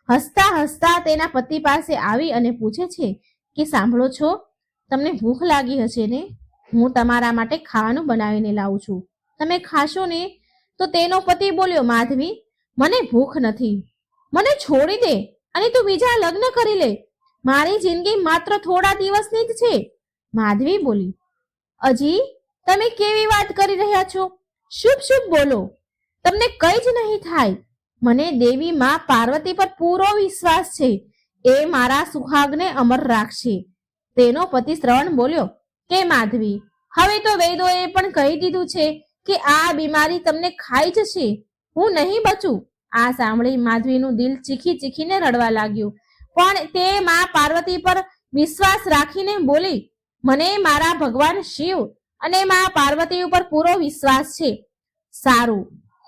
હસતા હસતા તેના પતિ પાસે આવી અને પૂછે છે કે સાંભળો છો, તમને ભૂખ લાગી હશે ને? હું તમારા માટે ખાવાનું બનાવીને લાવું છું, તમે ખાશો ને? તો તેનો પતિ બોલ્યો, માધવી, મને ભૂખ નથી, મને છોડી દે અને તું બીજા લગ્ન કરી લે. મારી જિંદગી માત્ર થોડા દિવસની જ છે. માધવી બોલી, અજી તમે કેવી વાત કરી રહ્યા છો? શુભ શુભ બોલો, તમને કઈ જ નહીં થાય. મને દેવી માં પાર્વતી પર પૂરો વિશ્વાસ છે, એ મારા સુહાગને અમર રાખશે. તેનો પતિ શ્રવણ બોલ્યો કે માધવી, હવે તો વેદોએ પણ કહી દીધું છે કે આ બીમારી તમને ખાઈ જશે, હું નહીં બચું. આ સાંભળી માધવીનું દિલ ચીખી ચીખીને રડવા લાગ્યું, પણ તે માં પાર્વતી પર વિશ્વાસ રાખીને બોલી, મને મારા ભગવાન શિવ અને માં પાર્વતી ઉપર પૂરો વિશ્વાસ છે. સારું,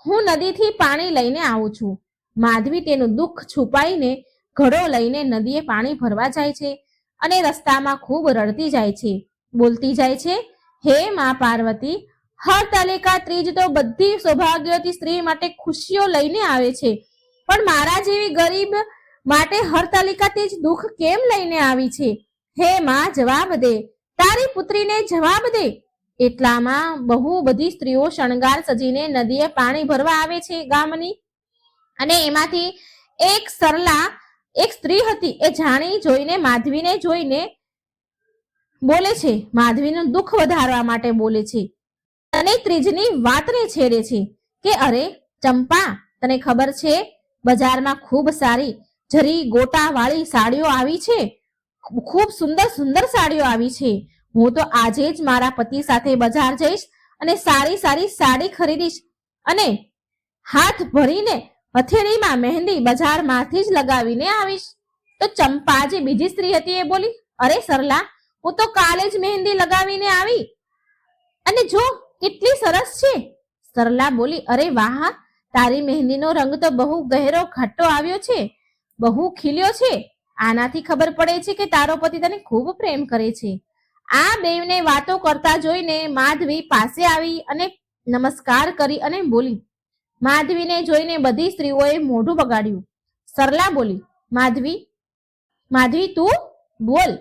હું નદીથી પાણી લઈને આવું છું. માધવી તેનું દુઃખ છુપાઈને ઘડો લઈને નદીએ પાણી ભરવા જાય છે અને રસ્તામાં ખૂબ રડતી જાય છે, બોલતી જાય છે, હે માં પાર્વતી, હરતાલિકા ત્રીજ તો બધી સૌભાગ્યવતી સ્ત્રી માટે ખુશીઓ લઈને આવે છે, પણ મારા જેવી ગરીબ માટે હરતાલિકા ત્રીજ દુઃખ કેમ લઈને આવી છે? હે માં, જવાબ દે, તારી પુત્રીને જવાબ દે. એટલામાં બહુ બધી સ્ત્રીઓ શણગાર સજીને નદીએ પાણી ભરવા આવે છે ગામની, અને એમાંથી એક સરલા એક સ્ત્રી હતી. એ જાણી જોઈને માધવીને જોઈને બોલે છે, માધવીનું દુઃખ વધારવા માટે બોલે છે અને ત્રીજની વાતને છેડે છે કે અરે ચંપા, તને ખબર છે બજારમાં ખૂબ સારી જરી ગોટા વાળી સાડીઓ આવી છે, ખૂબ સુંદર સુંદર સાડીઓ આવી છે. હું તો આજે જ મારા પતિ સાથે બજાર જઈશ અને સારી સારી સાડી ખરીદીશ અને હાથ ભરીને હથેળીમાં મહેંદી બજારમાંથી જ લગાવીને આવીશ. તો ચંપા જે બીજી સ્ત્રી હતી એ બોલી, અરે સરલા, હું તો કાલે જ મહેંદી લગાવીને આવી અને જો કેટલી સરસ છે. સરલા બોલી, અરે વાહ, તારી મહેંદીનો રંગ તો બહુ ગહેરો ઘાટો આવ્યો છે, બહુ ખીલ્યો છે. આનાથી ખબર પડે છે કે તારો પતિ તને ખૂબ પ્રેમ કરે છે. આ બેવને વાતો કરતા જોઈને માધવી પાસે આવી અને નમસ્કાર કરી અને બોલી. માધવીને જોઈને બધી સ્ત્રીઓએ મોઢું બગાડ્યું. સરલા બોલી, માધવી તું બોલ.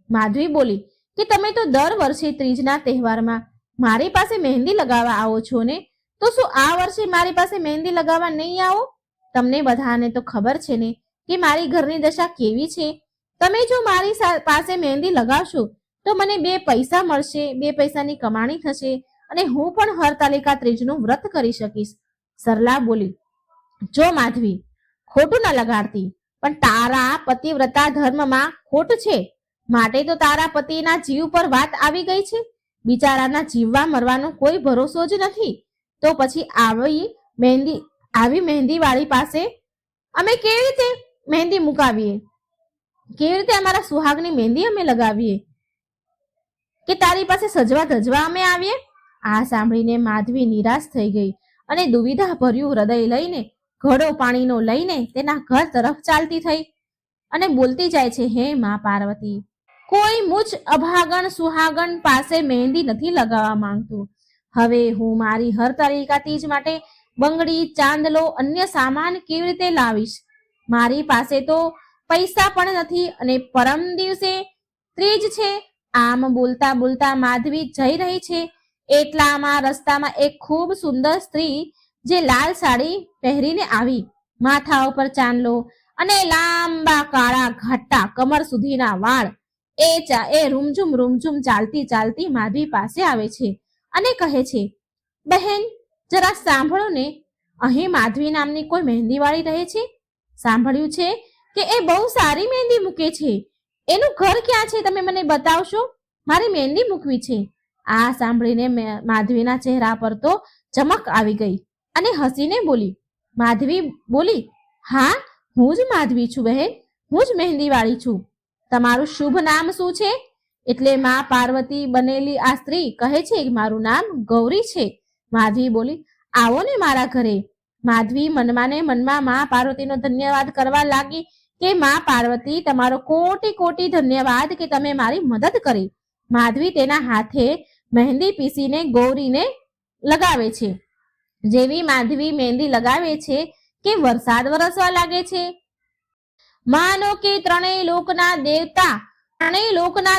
માધવી બોલી કે તમે તો દર વર્ષે ત્રીજના તહેવારમાં મારી પાસે મહેંદી લગાવવા આવો છો ને, તો શું આ વર્ષે મારી પાસે મહેંદી લગાવવા નહીં આવો? તમને બધાને તો ખબર છે ને કે મારી ઘરની દશા કેવી છે. તમે જો મારી પાસે મહેંદી લગાવશો તો મને 2 પૈસા મળશે, 2 પૈસાની કમાણી થશે અને હું પણ હરતાલિકા ત્રીજનું વ્રત કરી શકીશ. સરલા બોલી, જો માધવી, ખોટું ન લગાડતી, પણ તારા પતિવ્રતા ધર્મમાં ખોટ છે, માટે તો તારા પતિના જીવ પર વાત આવી ગઈ છે. બિચારાના જીવવા મરવાનો કોઈ ભરોસો જ નથી. તો પછી આવી મહેંદી વાળી પાસે અમે કેવી રીતે મહેંદી મુકાવીએ? કેવી રીતે અમારા સુહાગની મહેંદી અમે લગાવીએ કે તારી પાસે સજવા ધજવા અમે આવીએ? આ સાંભળીને માધવી નિરાશ થઈ ગઈ અને દુવિધા ભર્યું હૃદય લઈને ઘડો પાણીનો લઈને તેના ઘર તરફ ચાલતી થઈ અને બોલતી જાય છે, હે માં પાર્વતી, કોઈ મુજ અભાગણ સુહાગણ પાસે મહેંદી નથી લગાવવા માંગતું. હવે હું મારી હરતાલિકા તીજ માટે બંગડી, ચાંદલો, અન્ય સામાન કેવી રીતે લાવીશ? મારી પાસે તો પૈસા પણ નથી અને પરમ દિવસે ત્રીજ છે. આમ બોલતા બોલતા માધવી જઈ રહી છે. એટલામાં રસ્તામાં એક ખૂબ સુંદર સ્ત્રી જે લાલ સાડી પહેરીને આવી, માથા ઉપર ચાંદલો અને લાંબા કાળા ઘાટા કમર સુધીના વાળ, એ રૂમઝુમ ચાલતી ચાલતી માધવી પાસે આવે છે અને કહે છે, બહેન, જરા સાંભળો ને, અહીં માધવી નામની કોઈ મહેંદી વાળી રહે છે. સાંભળ્યું છે કે એ બહુ સારી મહેંદી મૂકે છે. એનું ઘર ક્યાં છે, તમે મને બતાવશો? મારી મહેંદી મૂકવી છે. આ સાંભળીને માધવીના ચહેરા પર તો ચમક આવી ગઈ અને હસીને બોલી. માધવી બોલી, હા, હું જ માધવી છું બહેન, હું જ મહેંદી વાળી છું. તમારું શુભ નામ શું છે? એટલે માં પાર્વતી બનેલી આ સ્ત્રી કહે છે, મારું નામ ગૌરી છે. માધવી બોલી, આવો ને મારા ઘરે. માધવી મનમાં ને મનમાં માં પાર્વતીનો ધન્યવાદ કરવા લાગી કે માં પાર્વતી, તમારો કોટી કોટી ધન્યવાદ કે તમે મારી મદદ કરી. માધવી તેના હાથે મહેંદી પીસીને ગૌરીને લગાવે છે. જેવી માધવી મહેંદી લગાવે છે કે વરસાદ વરસવા લાગે છે. માનો કે ત્રણેય લોકના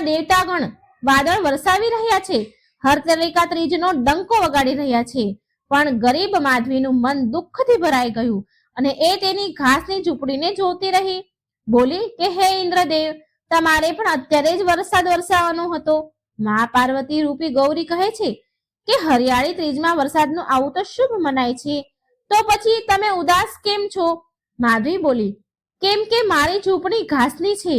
દેવતાગણ વાદળ વરસાવી રહ્યા છે, હરતાલિકા ત્રીજનો ડંકો વગાડી રહ્યા છે. પણ ગરીબ માધવીનું મન દુઃખથી ભરાઈ ગયું અને એ તેની ઘાસની ઝૂંપડીને જોતી રહી. બોલી કે હે ઇન્દ્રદેવ, તમારે પણ અત્યારે જ વરસાદ વરસાવવાનો હતો. મા પાર્વતી રૂપી ગૌરી કહે છે કે હરિયાળી ત્રીજમાં વરસાદનું આવું તો શુભ મનાય છે, તો પછી તમે ઉદાસ કેમ છો? માધવી બોલી, કેમ કે મારી ઝૂંપડી ઘાસની છે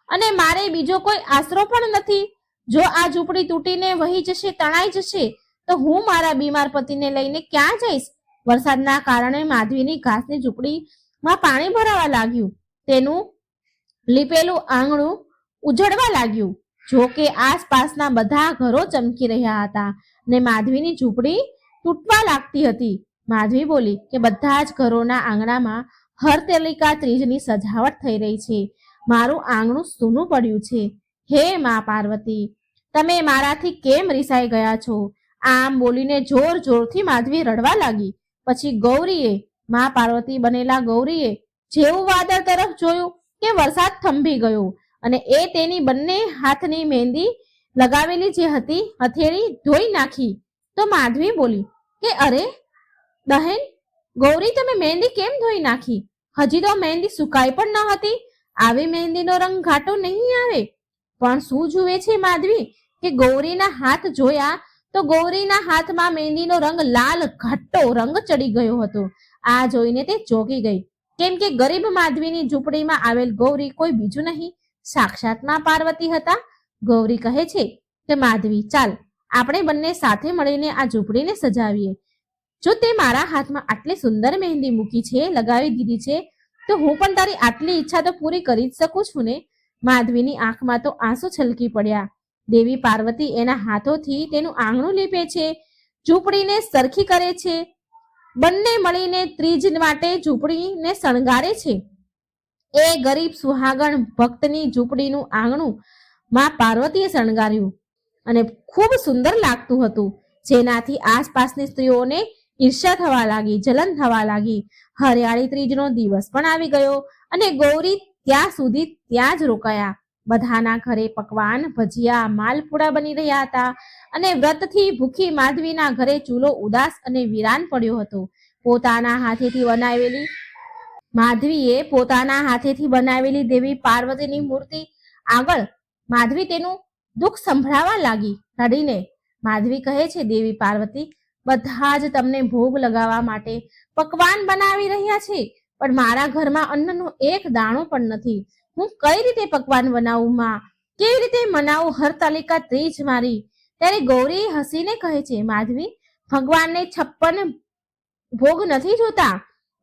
અને મારે બીજો કોઈ આશરો પણ નથી. જો આ ઝૂંપડી તૂટીને વહી જશે, તણાઈ જશે, તો હું મારા બીમાર પતિને લઈને ક્યાં જઈશ? વરસાદના કારણે માધવીની ઘાસની ઝૂંપડીમાં પાણી ભરાવા લાગ્યું. તેનું લીપેલું આંગણું ઉજળવા લાગ્યું. જો કે આસપાસના બધા ઘરો ચમકી રહ્યા હતા ને માધવીની ઝૂંપડી તૂટવા લાગતી હતી. માધવી બોલી કે બધા જ ઘરોના આંગણામાં હરતાલિકા ત્રીજની સજાવટ થઈ રહી છે. મારું આંગણું સૂનું પડ્યું છે. હે મા પાર્વતી, તમે મારાથી કેમ રિસાઈ ગયા છો? આમ બોલીને જોર જોરથી માધવી રડવા લાગી. પછી મા પાર્વતી બનેલા ગૌરીએ જેવું વાદળ તરફ જોયું કે વરસાદ થંભી ગયો અને એ તેની બંને હાથની મહેંદી લગાવેલી જે હતી હથેળી ધોઈ નાખી. તો માધવી બોલી કે અરે બહેન ગૌરી, તમે મહેંદી કેમ ધોઈ નાખી? હજી તો મહેંદી સુકાઈ પણ ન હતી. આવી મહેંદીનો રંગ ઘાટો નહીં આવે. પણ શું જુએ છે માધવી કે ગૌરીના હાથ જોયા તો ગૌરીના હાથમાં મહેંદીનો રંગ લાલ ઘાટો રંગ ચડી ગયો હતો. આ જોઈને તે ચોંકી ગઈ, કેમ કે ગરીબ માધવીની ઝૂંપડીમાં આવેલ ગૌરી કોઈ બીજું નહીં, સાક્ષાત મા પાર્વતી હતા. ગૌરી કહે છે કે માધવી, ચાલ આપણે બંને સાથે મળીને આ ઝૂંપડીને સજાવીએ. જો તે મારા હાથમાં આટલી સુંદર મહેંદી મૂકી છે, લગાવી દીધી છે, તો હું પણ તારી આટલી ઈચ્છા તો પૂરી કરી જ શકું છું ને? માધવીની આંખમાં તો આંસુ છલકી પડ્યા. દેવી પાર્વતી એના હાથોથી તેનું આંગણું લીપે છે, ઝૂંપડીને સરખી કરે છે. બંને મળીને ત્રીજ માટે ઝૂંપડીને શણગારે છે. એ ગરીબ સુહાગણ ભક્તની ઝૂંપડીનું આંગણું મા પાર્વતીએ શણગાર્યું અને ખૂબ સુંદર લાગતું હતું, જેનાથી આસપાસની સ્ત્રીઓને ઈર્ષ્યા થવા લાગી, જલન થવા લાગી. હરિયાળી ત્રીજનો દિવસ પણ આવી ગયો અને ગૌરી ત્યાં સુધી ત્યાં જ રોકાયા. બધાના ઘરે પકવાન, ભજીયા, માલપુડા બની રહ્યા હતા અને વ્રતથી ભૂખી માધવીના ઘરે ચૂલો ઉદાસ અને વિરાન પડ્યો હતો. માધવીએ પોતાના હાથેથી બનાવેલી દેવી પાર્વતીની મૂર્તિ આગળ માધવી તેનું દુઃખ સંભળાવા લાગી. રડીને માધવી કહે છે, દેવી પાર્વતી, બધા જ તમને ભોગ લગાવવા માટે પકવાન બનાવી રહ્યા છે, પણ મારા ઘરમાં અન્નનો એક દાણો પણ નથી. હું કઈ રીતે પકવાન બનાવું માં? કેવી રીતે મનાવું હરતાલિકા ત્રીજ મારી? ત્યારે ગૌરી હસીને કહે છે, માધવી, ભગવાનને 56 ભોગ નથી જોતા.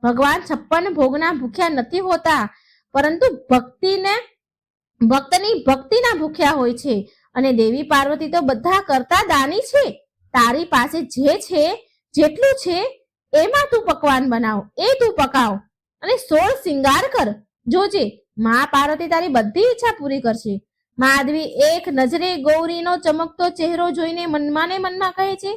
ભગવાન 56 ભોગના ભૂખ્યા નથી હોતા, પરંતુ ભક્તની ભક્તિના ભૂખ્યા હોય છે. અને દેવી પાર્વતી તો બધા કરતા દાની છે. તારી પાસે જે છે, જેટલું છે એમાં તું પકવાન બનાવ, એ તું પકાવ અને 16 શિંગાર કર. જોજે મા પાર્વતી તારી બધી ઈચ્છા પૂરી કરશે. માધવી એક નજરે ગૌરીનો ચમકતો ચહેરો જોઈને મનમાં ને મનમાં કહે છે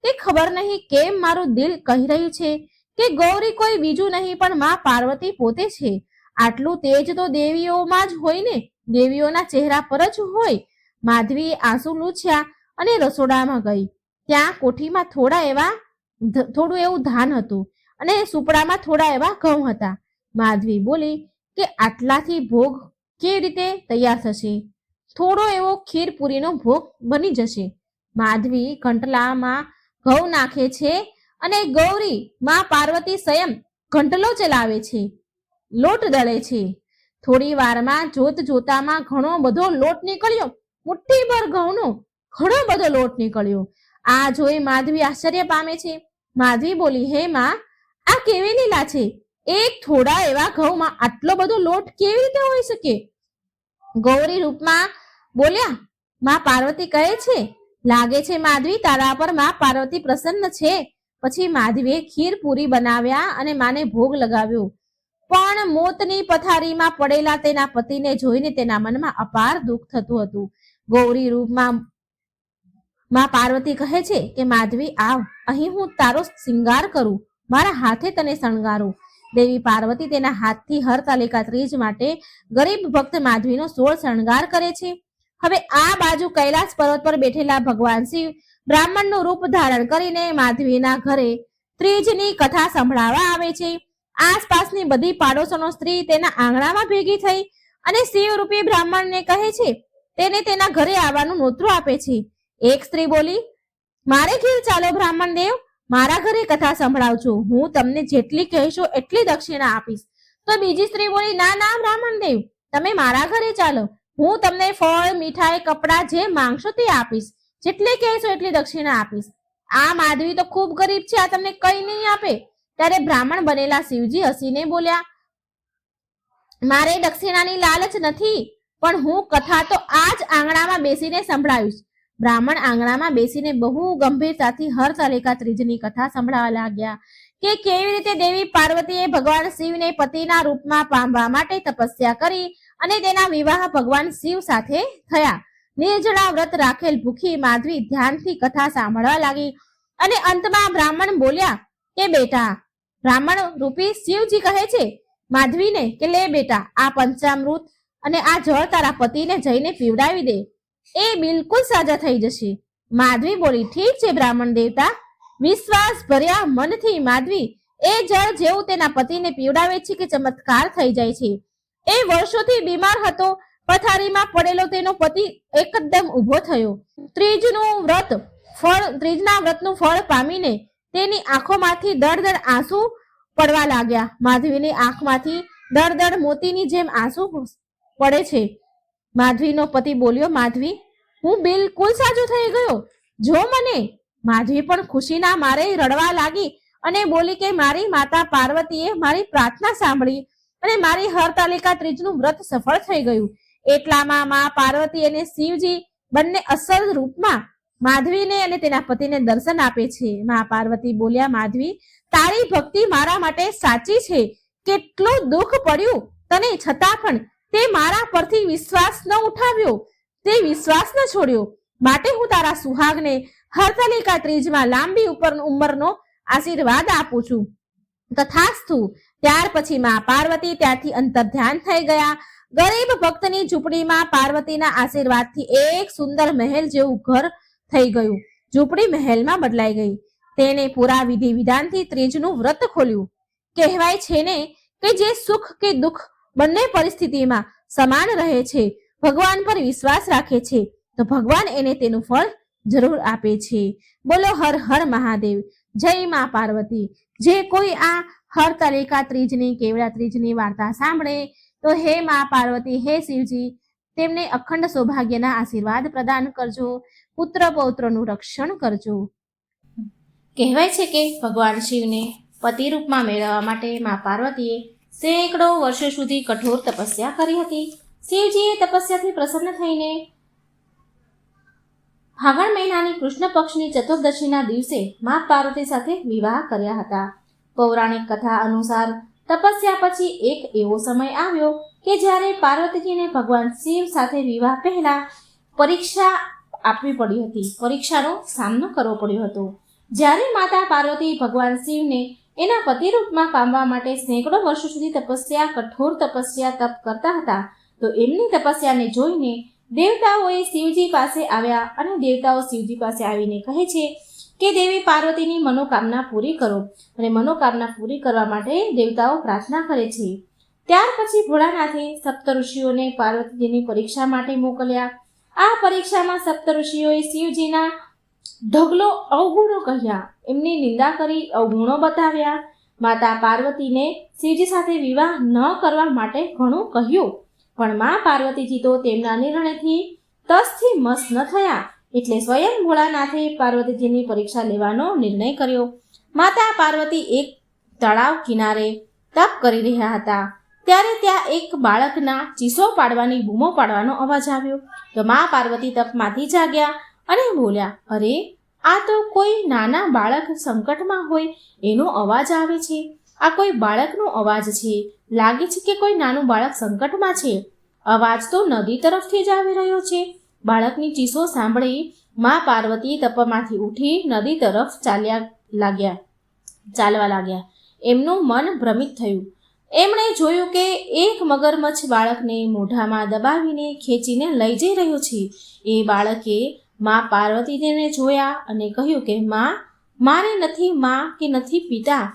કે ખબર નહીં કેમ મારું દિલ કહી રહ્યું છે કે ગૌરી કોઈ બીજું નહીં પણ મા પાર્વતી પોતે છે. આટલું તેજ તો દેવીઓમાં જ હોય ને, દેવીઓના ચહેરા પર જ હોય. માધવીએ આંસુ લૂછ્યા અને રસોડામાં ગઈ. ત્યાં કોઠીમાં થોડું એવું ધાન હતું અને સુપડામાં થોડા એવા ઘઉં હતા. માધવી બોલી કે આટલાથી ભોગ કેવી રીતે તૈયાર થશે? થોડો એવો ખીરપુરીનો ભોગ બની જશે. માધવી ઘંટલામાં ઘઉં નાખે છે અને ગૌરી મા પાર્વતી સ્વયં ઘંટલો ચલાવે છે, લોટ દળે છે. થોડી વારમાં જોતામાં ઘણો બધો લોટ નીકળ્યો. મુઠ્ઠીભર ઘઉંનો ઘણો બધો લોટ નીકળ્યો. આ જોઈ માધવી આશ્ચર્ય પામે છે. માધવી બોલી, હે માં, આ કેવી લીલા છે? એક થોડા એવા ઘઉંમાં આટલો બધો લોટ કેવી રીતે હોઈ શકે? ગૌરી રૂપમાં બોલ્યા. માં પાર્વતી કહે છે, લાગે છે માધવી તારા પર માં પાર્વતી પ્રસન્ન છે. પછી માધવીએ ખીર પૂરી બનાવ્યા અને માને ભોગ લગાવ્યો. પણ મોતની પથારીમાં પડેલા તેના પતિને જોઈને તેના મનમાં અપાર દુઃખ થતું હતું. ગૌરી રૂપમાં માં પાર્વતી કહે છે કે માધવી આવ, અહીં હું તારો શિંગાર કરું, મારા હાથે તને શણગારું. દેવી પાર્વતી તેના હાથથી હરતાલિકા ત્રીજ માટે ગરીબ ભક્ત માધવીનો 16 શણગાર કરે છે. હવે આ બાજુ કૈલાસ પર્વત પર બેઠેલા ભગવાન શિવ બ્રાહ્મણનું રૂપ ધારણ કરીને માધવીના ઘરે ત્રીજની કથા સંભળાવવા આવે છે. આસપાસની બધી પાડોશનો સ્ત્રી તેના આંગણામાં ભેગી થઈ અને શિવ રૂપી બ્રાહ્મણને કહે છે, તેને તેના ઘરે આવવાનું નોતરું આપે છે. એક સ્ત્રી બોલી, મારે ઘેર ચાલો બ્રાહ્મણ દેવ, મારા ઘરે કથા સંભળાવજો, હું તમને જેટલી કહેશો એટલી દક્ષિણા આપીશ. તો બીજી સ્ત્રી બોલી, ના ના બ્રાહ્મણ દેવ, તમે મારા ઘરે ચાલો, હું તમને ફળ, મીઠાઈ, કપડાં જે માંગશો તે આપીશ, જેટલી કહેશો એટલી દક્ષિણા આપીશ. આ માધવી તો ખૂબ ગરીબ છે, આ તમને કઈ નહીં આપે. ત્યારે બ્રાહ્મણ બનેલા શિવજી હસીને બોલ્યા, મારે દક્ષિણાની લાલચ નથી, પણ હું કથા તો આ જ આંગણામાં બેસીને સંભળાવીશ. બ્રાહ્મણ આંગણામાં બેસીને બહુ ગંભીરતાથી હરતાલિકા ત્રીજની કથા સંભળાવવા લાગ્યા કે કેવી રીતે દેવી પાર્વતીએ ભગવાન શિવને પતિના રૂપમાં પામવા માટે તપસ્યા કરી અને તેના વિવાહ ભગવાન શિવ સાથે થયા. નિર્જળા વ્રત રાખેલ ભૂખી માધવી ધ્યાનથી કથા સાંભળવા લાગી અને અંતમાં બ્રાહ્મણ બોલ્યા કે બેટા, બ્રાહ્મણ રૂપી શિવજી કહે છે માધવીને કે લે બેટા, આ પંચામૃત અને આ જળ તારા પતિને જઈને પીવડાવી દે, એ બિલકુલ સાજા થઈ જશે. માધવી બોલી, ઠીક છે બ્રાહ્મણ દેવતા. વિશ્વાસ ભર્યા મનથી માધવી એ જળ જેવું તેના પતિને પીવડાવે છે કે ચમત્કાર થઈ જાય છે. એ વર્ષોથી બીમાર હતો, પથારીમાં પડેલો તેનો પતિ એકદમ ઊભો થયો. ત્રીજના વ્રતનું ફળ પામીને તેની આંખોમાંથી દળદળ આંસુ પડવા લાગ્યા. માધવીની આંખમાંથી દળદળ મોતીની જેમ આંસુ પડે છે. માધવીનો પતિ બોલ્યો, માધવી, હું બિલકુલ સાજો થઈ ગયો, જો મને. માધવી પણ ખુશીના મારે રડવા લાગી અને બોલી કે મારી માતા પાર્વતીએ મારી પ્રાર્થના સાંભળી અને મારી હરતાલિકા ત્રીજનું વ્રત સફળ થઈ ગયું. એટલામાં માં પાર્વતી અને શિવજી બંને અસલ રૂપમાં માધવીને અને તેના પતિને દર્શન આપે છે. માં પાર્વતી બોલ્યા, માધવી, તારી ભક્તિ મારા માટે સાચી છે. કેટલું દુઃખ પડ્યું તને, છતાં પણ તે મારા પરથી વિશ્વાસ ન ઉઠાવ્યો, તે વિશ્વાસ ન છોડ્યો. માટે હું તારા સુહાગને હરતાલિકા ત્રીજમાં લાંબી ઉંમરનો આશીર્વાદ આપું છું. તથાસ્તુ. ત્યાર પછી માં પાર્વતી ત્યાંથી અંતર્ધ્યાન થઈ ગયા. ગરીબ ભક્તની ઝૂંપડીમાં પાર્વતીના આશીર્વાદથી એક સુંદર મહેલ જેવું ઘર થઈ ગયું. ઝૂંપડી મહેલમાં બદલાઈ ગઈ. તેને પૂરા વિધિ વિધાનથી ત્રીજનું વ્રત ખોલ્યું. કહેવાય છે ને કે જે સુખ કે દુઃખ બંને પરિસ્થિતિમાં સમાન રહે છે, ભગવાન પર વિશ્વાસ રાખે છે તો ભગવાન એને તેનું ફળ જરૂર આપે છે. બોલો હર હર મહાદેવ. જય માં પાર્વતી. જે કોઈ આ હરતાલિકા ત્રીજની, કેવડા ત્રીજની વાર્તા સાંભળે તો હે માં પાર્વતી, હે શિવજી, તેમને અખંડ સૌભાગ્યના આશીર્વાદ પ્રદાન કરજો, પુત્ર પૌત્રનું રક્ષણ કરજો. કહેવાય છે કે ભગવાન શિવને પતિ રૂપમાં મેળવવા માટે માં પાર્વતીએ સેંકડો વર્ષો સુધી કઠોર તપસ્યા કરી હતી. શિવજીએ તપસ્યાથી પ્રસન્ન થઈને ફાગણ મહિનાની કૃષ્ણ પક્ષની ચતુર્દશીના દિવસે માં પાર્વતી સાથે વિવાહ કર્યા હતા. પૌરાણિક કથા અનુસાર તપસ્યા પછી એક એવો સમય આવ્યો કે જ્યારે પાર્વતીજીને ભગવાન શિવ સાથે વિવાહ પહેલા પરીક્ષા આપવી પડી હતી, પરીક્ષાનો સામનો કરવો પડ્યો હતો. જ્યારે માતા પાર્વતી ભગવાન શિવને એના પતિ રૂપમાં પામવા માટે સેંકડો વર્ષો સુધી કઠોર તપસ્યા તપ કરતા હતા, તો એમની તપસ્યાને જોઈને દેવતાઓએ શિવજી પાસે આવ્યા અને દેવતાઓ શિવજી પાસે આવીને કહે છે કે દેવી પાર્વતીની મનોકામના પૂરી કરો. અને મનોકામના પૂરી કરવા માટે દેવતાઓ પ્રાર્થના કરે છે. ત્યાર પછી ભોળાનાથે સપ્તઋષિઓને પાર્વતીજીની પરીક્ષા માટે મોકલ્યા. આ પરીક્ષામાં સપ્તઋષિઓએ શિવજીના ઢગલો અવગુણો કહ્યા, એમની નિંદા કરી, અવગુણો બતાવ્યા. માતા પાર્વતીને શિવજી સાથે વિવાહ ન કરવા માટે ઘણું કહ્યું, પણ માં પાર્વતીજી તો તેમના નિર્ણયથી તસથી મસ ન થયા. એટલે સ્વયં ભોળાનાથે પાર્વતીજીની પરીક્ષા લેવાનો નિર્ણય કર્યો. માતા પાર્વતી એક તળાવ કિનારે તપ કરી રહ્યા હતા. ત્યારે ત્યાં એક બાળકના ચીસો પાડવાની, બૂમો પાડવાનો અવાજ આવ્યો. તો માં પાર્વતી તપમાંથી જાગ્યા અને બોલ્યા, અરે, આ તો કોઈ નાના બાળક સંકટમાં હોય એનો અવાજ આવે છે. આ કોઈ બાળકનો અવાજ છે. લાગે છે કે કોઈ નાનું બાળક સંકટમાં છે. અવાજ તો નદી તરફથી જ આવી રહ્યો છે. બાળકની ચીસો સાંભળી મા પાર્વતી તપમાંથી ઉઠી નદી તરફ ચાલવા લાગ્યા. એમનું મન ભ્રમિત થયું. એમણે જોયું કે એક મગરમચ્છ બાળકને મોઢામાં દબાવીને ખેંચીને લઈ જઈ રહ્યો છે. એ બાળકે મા પાર્વતીને જોયા અને કહ્યું કે માં, મારે નથી મા કે નથી પિતા,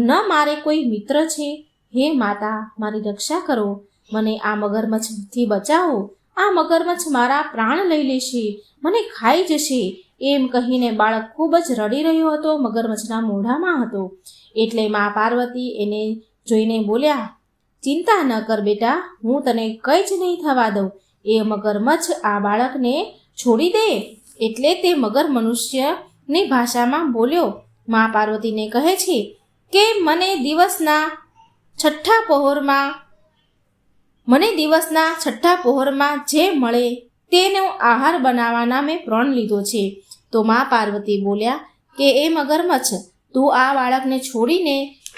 ન મારે કોઈ મિત્ર છે. હે માતા, મારી રક્ષા કરો, મને આ મગરમચ્છથી બચાવો. આ મગરમચ્છ મારા પ્રાણ લઈ લેશે, મને ખાઈ જશે. એમ કહીને બાળક ખૂબ જ રડી રહ્યો હતો, મગરમચ્છના મોઢામાં હતો. એટલે મા પાર્વતી એને જોઈને બોલ્યા, ચિંતા ન કર બેટા, હું તને કંઈ જ નહીં થવા દઉં. એ મગરમચ્છ આ બાળકને છોડી દે. એટલે તે મગર મનુષ્યની ભાષામાં બોલ્યો. મા પાર્વતીને કહે છે કે મને દિવસના છઠ્ઠા પહોરમાં જે મળે તેનો આહાર બનાવવાના મેં પ્રણ લીધો છે. તો મા પાર્વતી બોલ્યા કે એ મગરમચ્છ, તું આ બાળકને છોડીને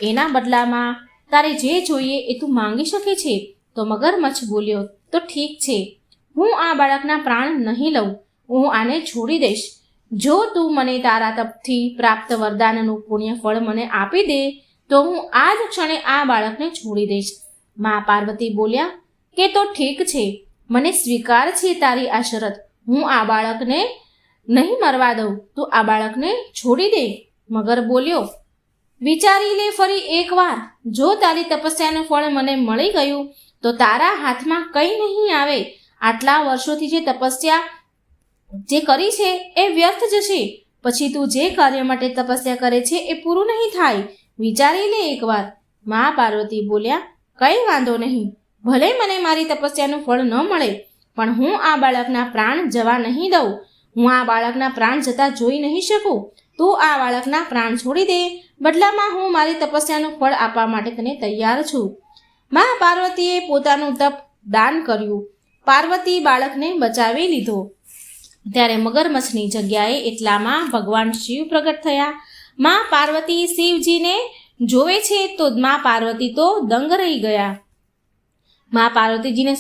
એના બદલામાં તારે જે જોઈએ એ તું માંગી શકે છે. તો મગરમચ્છ બોલ્યો, તો ઠીક છે, હું આ બાળકના પ્રાણ નહીં લઉં, હું આને છોડી દઈશ. જો તું મને તારા તપથી પ્રાપ્ત વરદાનનું પુણ્ય ફળ મને આપી દે તો હું આ જ ક્ષણે આ બાળકને છોડી દઈશ. મા પાર્વતી બોલ્યા કે તો ઠીક છે, મને સ્વીકાર છે તારી આ શરત. હું આ બાળકને નહીં મરવા દઉં, તું આ બાળકને છોડી દે. મગર બોલ્યો, વિચારી લે ફરી એકવાર, જો તારી તપસ્યાનું ફળ મને મળી ગયું તો તારા હાથમાં કંઈ નહીં આવે. આટલા વર્ષોથી જે તપસ્યા જે કરી છે એ વ્યર્થ જશે. પછી તું જે કાર્ય માટે તપસ્યા કરે છે એ પૂરું નહીં થાય. વિચારી લે એકવાર. મા પાર્વતી બોલ્યા, કંઈ વાંધો નહીં, ભલે મને મારી તપસ્યાનું ફળ ન મળે, પણ હું આ બાળકના પ્રાણ જવા નહીં દઉં. હું આ બાળકના પ્રાણ જતા જોઈ નહીં શકું. તું આ બાળકના પ્રાણ છોડી દે, બદલામાં હું મારી તપસ્યાનું ફળ આપવા માટે તને તૈયાર છું. મા પાર્વતીએ પોતાનું તપ દાન કર્યું. પાર્વતી બાળકને બચાવી લીધો. ત્યારે મગરમચ્છની જગ્યાએ એટલામાં ભગવાન શિવ પ્રગટ થયા. મા પાર્વતી શિવજીને જોવે છે તો મા પાર્વતી તો દંગ રહી ગયા. મા પાર્વતીજીને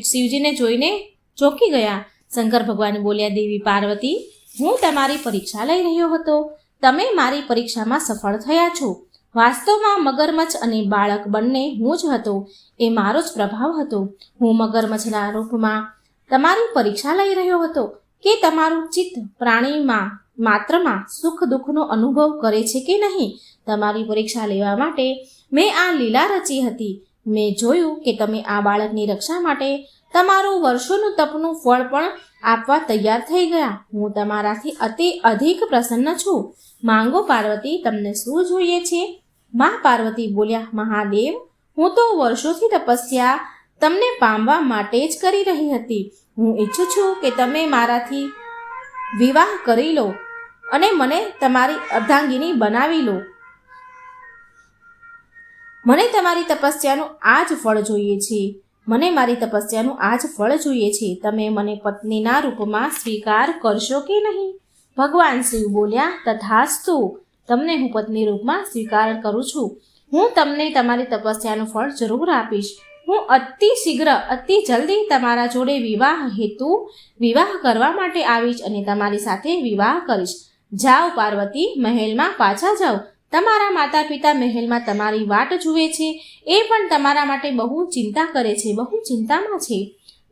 શિવજીને જોઈને ચોંકી ગયા. શંકર ભગવાન બોલ્યા, દેવી પાર્વતી, હું તમારી પરીક્ષા લઈ રહ્યો હતો, તમે મારી પરીક્ષામાં સફળ થયા છો. વાસ્તવમાં મગરમચ્છ અને બાળક બંને હું જ હતો, એ મારો જ પ્રભાવ હતો. હું મગરમચ્છના રૂપમાં તમારી પરીક્ષા લઈ રહ્યો હતો કે તમારું ચિત્ત પ્રાણીમાં માત્રમાં સુખ દુઃખનો અનુભવ કરે છે કે નહીં. તમારી પરીક્ષા લેવા માટે મેં આ લીલા રચી હતી. મેં જોયું કે તમે આ બાળકની રક્ષા માટે તમારું વર્ષોનું તપનું ફળ પણ આપવા તૈયાર થઈ ગયા. હું તમારાથી અધિક પ્રસન્ન છું. માંગો પાર્વતી, તમને શું જોઈએ છે? મા પાર્વતી બોલ્યા, મહાદેવ, હું તો વર્ષોથી તપસ્યા તમને પામવા માટે જ કરી રહી હતી. હું ઈચ્છું છું કે તમે મારાથી વિવાહ કરી લો અને મને તમારી અર્ધાંગિની બનાવી લો. મને તમારી તપસ્યાનું આ જ ફળ જોઈએ છે. તમે મને પત્નીના રૂપમાં સ્વીકાર કરશો કે નહીં? ભગવાન શિવ બોલ્યા, તથાસ્તુ, તમને હું પત્ની રૂપમાં સ્વીકાર કરું છું. હું તમને તમારી તપસ્યાનું ફળ જરૂર આપીશ. હું અતિ શીઘ્ર, અતિ જલ્દી તમારા જોડે વિવાહ કરવા માટે આવીશ અને તમારી સાથે વિવાહ કરીશ. જાઓ પાર્વતી, મહેલમાં પાછા જાઓ. તમારા માતા પિતા મહેલમાં તમારી વાટ જુએ છે. એ પણ તમારા માટે બહુ ચિંતા કરે છે, બહુ ચિંતામાં છે.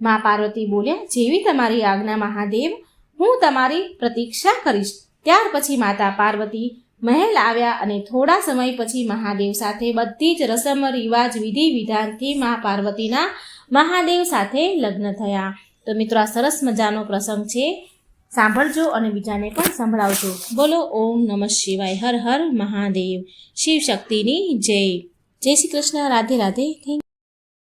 મા પાર્વતી બોલ્યા, જેવી તમારી આજ્ઞા મહાદેવ, હું તમારી પ્રતીક્ષા કરીશ. ત્યાર પછી માતા પાર્વતી મહેલ આવ્યા અને થોડા સમય પછી મહાદેવ સાથે બધી જ રસમ રિવાજ વિધિ વિધાનથી મા પાર્વતીના મહાદેવ સાથે લગ્ન થયા. તો મિત્રો, આ સરસ મજાનો પ્રસંગ છે, સાંભળજો અને બીજાને પણ સંભળાવજો. બોલો ઓમ નમઃ શિવાય. હર હર મહાદેવ. શિવ શક્તિની જય. જય શ્રી કૃષ્ણ. રાધે રાધે. થેન્ક